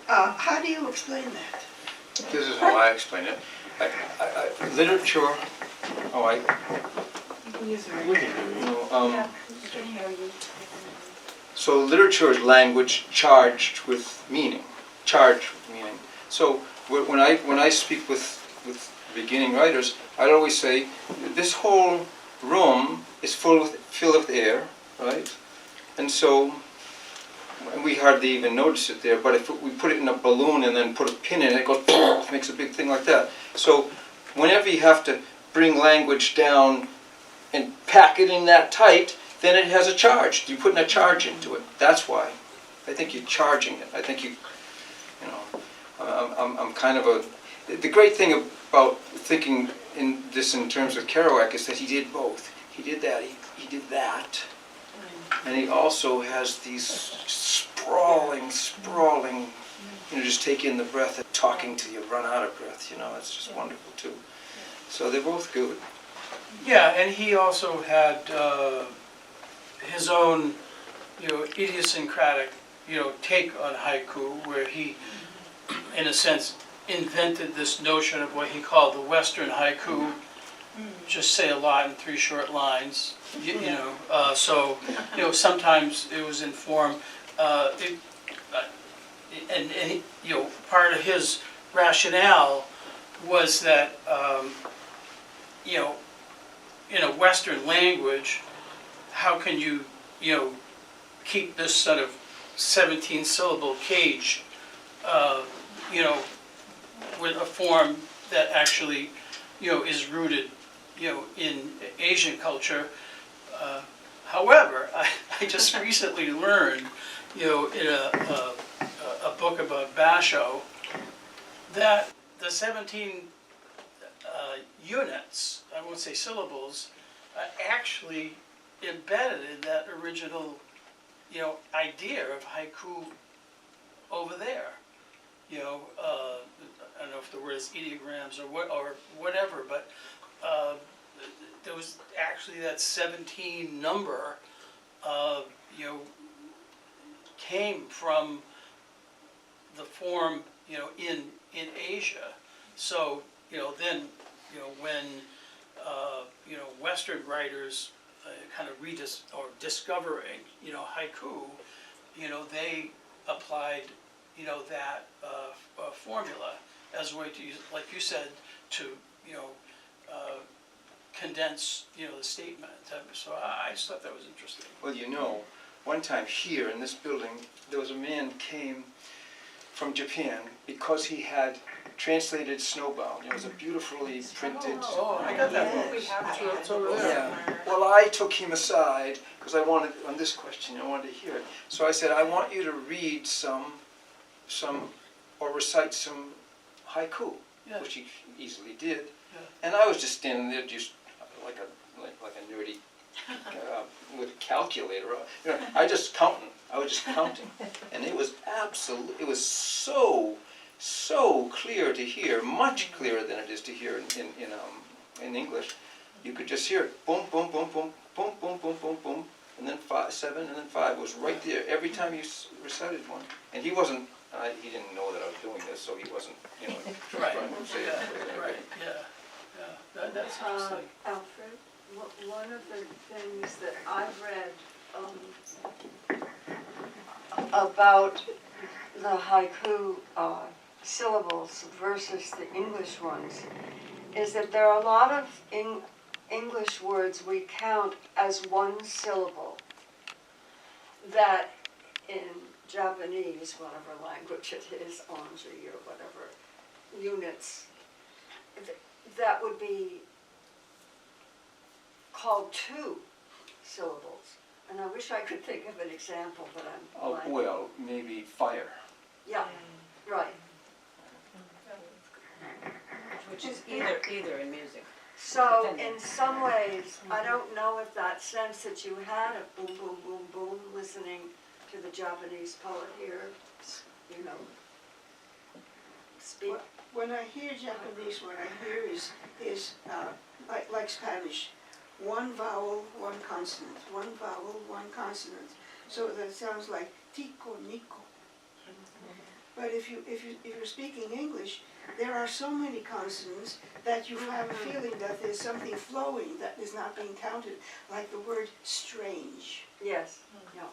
How do you explain that? This is how I explain it. Literature. So literature is language charged with meaning. So when I speak with beginning writers, I'd always say this whole room is filled with air, right? And so we hardly even notice it there, but if we put it in a balloon and then put a pin in it, it goes, makes a big thing like that. So whenever you have to bring language down and pack it in that tight, then it has a charge. You're putting a charge into it. That's why. I think you're charging it. I think I'm kind of a... The great thing about thinking in this in terms of Kerouac is that he did both. He did that, he did that. And he also has these sprawling, just take in the breath and talking till you run out of breath, it's just wonderful too. So they're both good. Yeah, and he also had his own, idiosyncratic, take on haiku, where he, in a sense, invented this notion of what he called the Western haiku. Just say a lot in 3 short lines, so, sometimes it was in form, and part of his rationale was that, in a Western language, how can you, keep this sort of 17-syllable cage, with a form that actually, is rooted, in Asian culture. However, I just recently learned, in a book about Basho, that the 17 units, I won't say syllables, actually embedded in that original, idea of haiku over there. I don't know if the word is ideograms or whatever, but there was actually that 17 number, came from the form, in Asia. So, then, when, Western writers kind of discovering, haiku, they applied, that formula as a way to use, like you said, to, condense, the statement. So I just thought that was interesting. Well, one time here in this building, there was a man came from Japan because he had translated Snowbound. It was a beautifully printed. Oh, I got that book. We have to. It's over there. Yeah. Well, I took him aside because I wanted, on this question, I wanted to hear it. So I said, I want you to read some, or recite some haiku, Yeah. which he easily did. Yeah. And I was just standing there, just like a nerdy with a calculator. I was just counting, and it was it was so clear to hear, much clearer than it is to hear in English. You could just hear it, boom, boom, boom, boom, boom, boom, boom, boom, boom, and then 5, 7, and then 5 was right there every time you recited one. And he wasn't, he didn't know that I was doing this, so he wasn't, Right. trying to say it. Right, yeah. That's interesting. Alfred, one of the things that I've read about the haiku syllables versus the English ones is that there are a lot of English words we count as one syllable that in Japanese, whatever language it is, onji or whatever, units, that would be called 2 syllables. And I wish I could think of an example, but I'm Oh, blanking. well, maybe fire. Yeah, right. Which is either in music. So in some ways, I don't know if that sense that you had of boom, boom, boom, boom, listening to the Japanese poet here, speak. When I hear Japanese, what I hear is like Spanish, one vowel, one consonant, one vowel, one consonant. So that sounds like tico, nico. But if you're speaking English, there are so many consonants that you have a feeling that there's something flowing that is not being counted, like the word strange. Yes, yeah.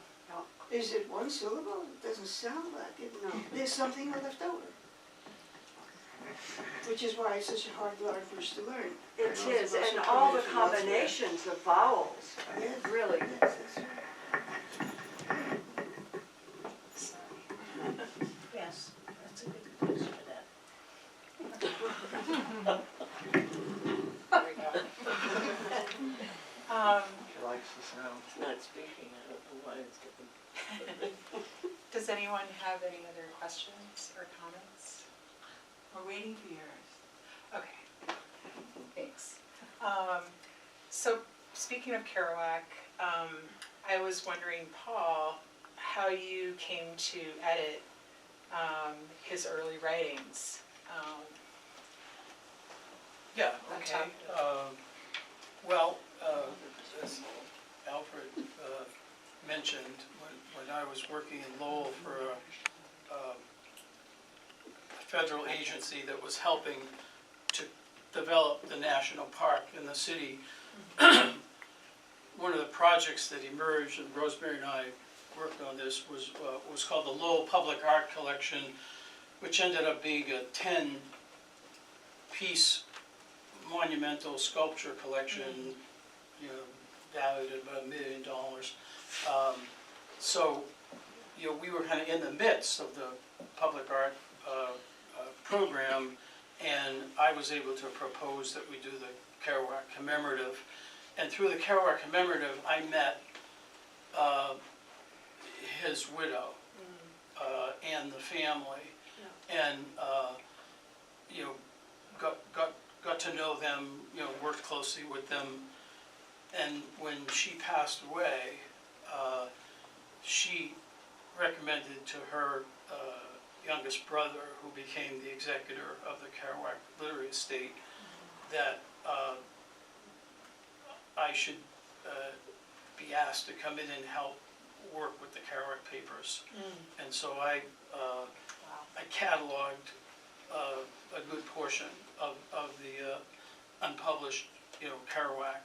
Is it one syllable? It doesn't sound like it. No. There's something left over. Which is why it's such a hard language to learn. It Most is, of us and are all the coming from elsewhere. combinations of vowels, Yes, really. yes, that's right. Yes, that's a good place for that. She likes the sound. It's not speaking, I don't know why it's getting. Does anyone have any other questions or comments? We're waiting for yours. Okay, thanks. So speaking of Kerouac, I was wondering, Paul, how you came to edit his early writings. Yeah, On okay. top Well, as Alfred mentioned, when I was working in Lowell for a federal agency that was helping to develop the national park in the city, one of the projects that emerged, and Rosemary and I worked on this, was called the Lowell Public Art Collection, which ended up being a 10-piece monumental sculpture collection, you know, valued at about $1 million. So, you know, we were kind of in the midst of the public art program, and I was able to propose that we do the Kerouac commemorative. And through the Kerouac commemorative, I met his widow and the family, and you know, got to know them, you know, worked closely with them. And when she passed away, she recommended to her youngest brother, who became the executor of the Kerouac Literary Estate, that I should be asked to come in and help work with the Kerouac papers. And so I cataloged a good portion of the unpublished, you know, Kerouac.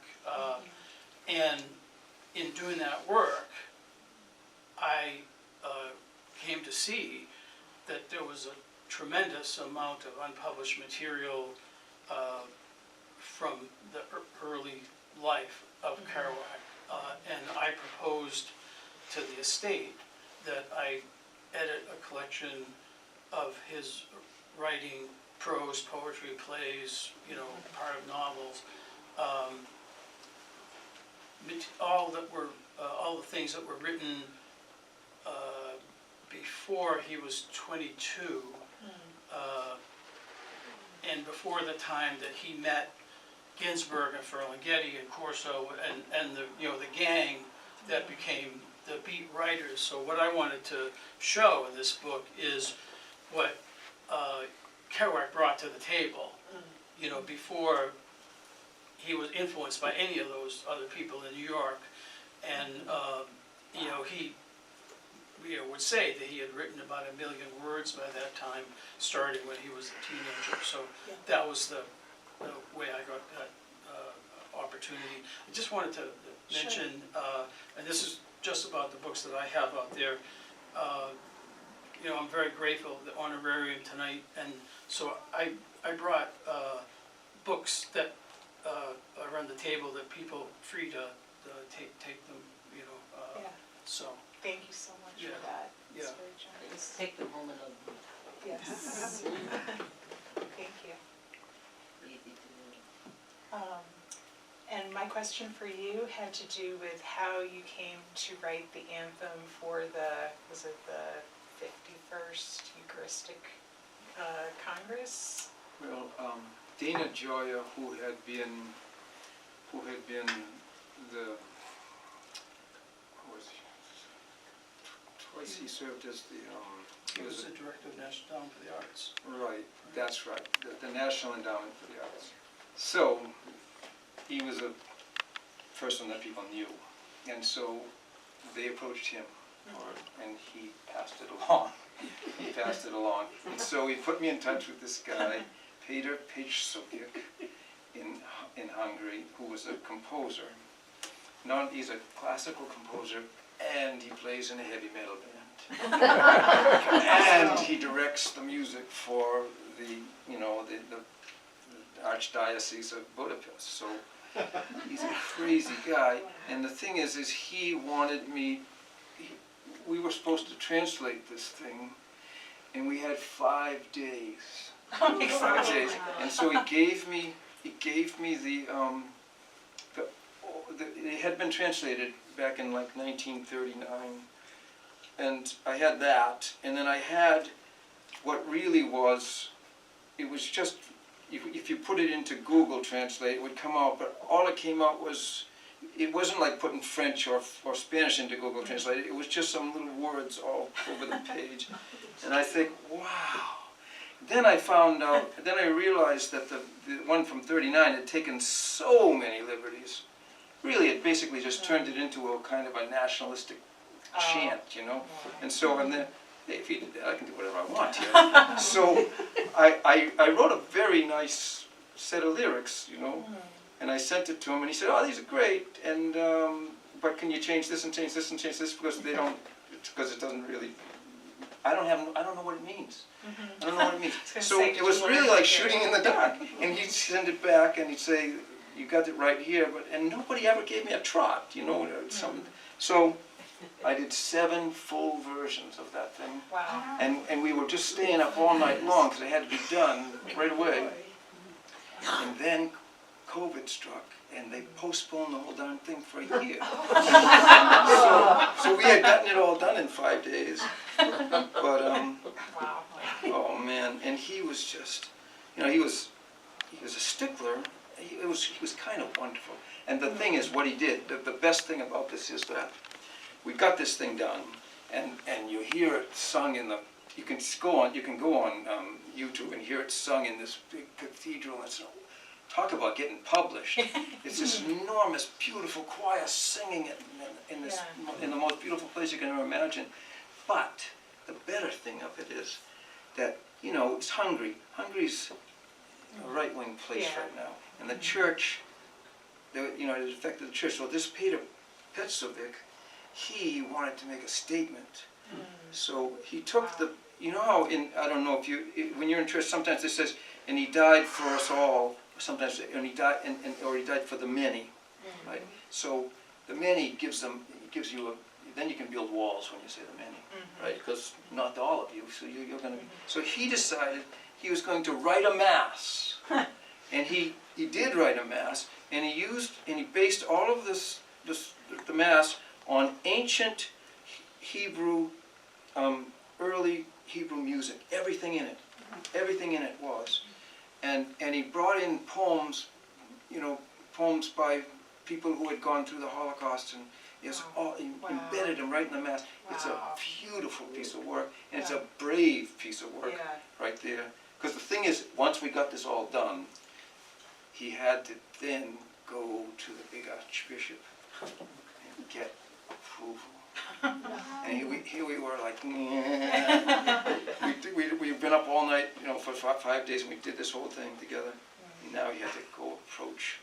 And in doing that work, I came to see that there was a tremendous amount of unpublished material from the early life of Kerouac. And I proposed to the estate that I edit a collection of his writing, prose, poetry, plays, you know, part of novels, all the things that were written before he was 22, and before the time that he met Ginsberg and Ferlinghetti and Corso and the, you know, the gang that became the beat writers. So what I wanted to show in this book is what Kerouac brought to the table, you know, before he was influenced by any of those other people in New York. And you know, he, you know, would say that he had written about 1 million words by that time, starting when he was a teenager. So that was the way I got that opportunity. I just wanted to mention, and this is just about the books that I have out there. You know, I'm very grateful for the honorarium tonight, and so I brought books that are on the table that people free to take them. You know, so. Thank you so much Yeah. for that. It's Yeah. very generous. Let's take them home and Yes. Thank you. easy to do. And my question for you had to do with how you came to write the anthem for was it the 51st Eucharistic Congress? Well, Dana Gioia, who had been the, twice he served as the, He was the director of National Endowment for the Arts. right, that's right, the National Endowment for the Arts. So, he was a person that people knew, and so they approached him, and he passed it along. He passed it along. And so he put me in touch with this guy, Peter Pejsukic, in Hungary, who was a composer. Now he's a classical composer, and he plays in a heavy metal band. And he directs the music for the, you know, the Archdiocese of Budapest. So he's a crazy guy. And the thing is he wanted me. We were supposed to translate this thing, and we had 5 days. 5 days. And so he gave me the it had been translated back in like 1939, and I had that, and then I had what really was, it was just, if you put it into Google Translate, it would come out, but all it came out was, it wasn't like putting French or Spanish into Google Translate, it was just some little words all over the page. And I think, wow. then I found out, then I realized that the one from 39 had taken so many liberties. Really, it basically just turned it into a kind of a nationalistic chant, you know? And so, and then, hey, if he did that, I can do whatever I want here. So I wrote a very nice set of lyrics, you know, and I sent it to him, and he said, oh, these are great, and but can you change this and change this and change this, because they don't, because it doesn't really, I don't know what it means. I don't know what it means. So it was really like shooting in the dark, and he'd send it back, and he'd say, you got it right here, and nobody ever gave me a trot, you know, so I did 7 full versions of that thing. Wow. And we were just staying up all night long because it had to be done right away. And then COVID struck, and they postponed the whole darn thing for a year. So we had gotten it all done in 5 days. But Wow. oh man, and he was just, you know, he was a stickler. He was kind of wonderful. And the thing is, what he did, the best thing about this is that we got this thing done, and you hear it sung in the, you can go on YouTube and hear it sung in this big cathedral. And so, talk about getting published. It's this enormous, beautiful choir singing it in the most beautiful place you can ever imagine. But the better thing of it is that, you know, it's Hungary. Hungary's a right-wing place right now. And the church, you know, it affected the church. So this Peter Petzovic, he wanted to make a statement. So he took the, you know how I don't know if you, when you're in church, sometimes it says, and he died for us all. Sometimes, and he died, or he died for the many, right? So the many gives you a, then you can build walls when you say the many, right? Because not all of you, so you're going to. So he decided he was going to write a mass, and he did write a mass, and he based all of the mass on ancient Hebrew, early Hebrew music. Everything in it was. And he brought in poems, you know, poems by people who had gone through the Holocaust, and it's all embedded them right in the Mass. It's a beautiful piece of work, and it's a brave piece of work right there. Because the thing is, once we got this all done, he had to then go to the big Archbishop and get approval. And here we were like, we've been up all night, you know, for 5 days, and we did this whole thing together. And now he had to go approach.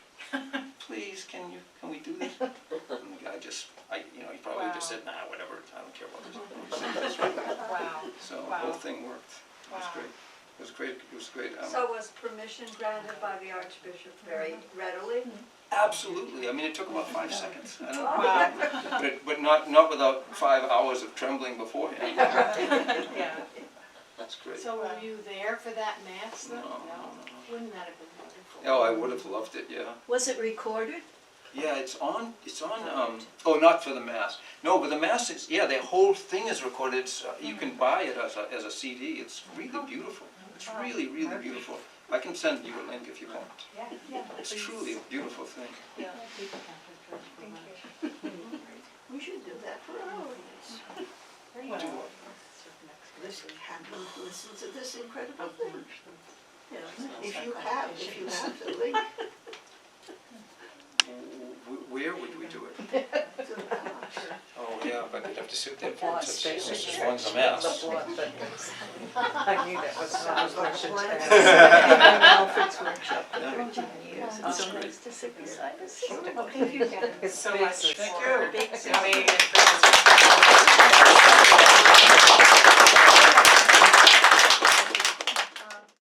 Please, can we do this? And the guy you know, he probably just said, nah, whatever, I don't care about this. Wow. So the whole thing worked. It was great. It was great. It was great. So was permission granted by the Archbishop very readily? Absolutely. I mean, it took about 5 seconds. I don't Wow. know. But not without 5 hours of trembling beforehand. Yeah. That's great. So were you there for that mass though? No. Wouldn't that have been wonderful? Oh, I would have loved it, yeah. Was it recorded? Yeah, it's on, oh, not for the Mass. No, but the Mass is, yeah, the whole thing is recorded. It's, you can buy it as a CD. It's really beautiful. It's really, really beautiful. I can send you a link if you want. Yeah. It's truly a beautiful thing. Yeah. We should do that for our audience. Well, Listen to this incredible thing. If you have the link. Where would we do it? Oh, yeah, but we'd have to sit there for since one's a Mass. I knew that was Alfred's workshop. That's great. Thank you so much Thank for coming and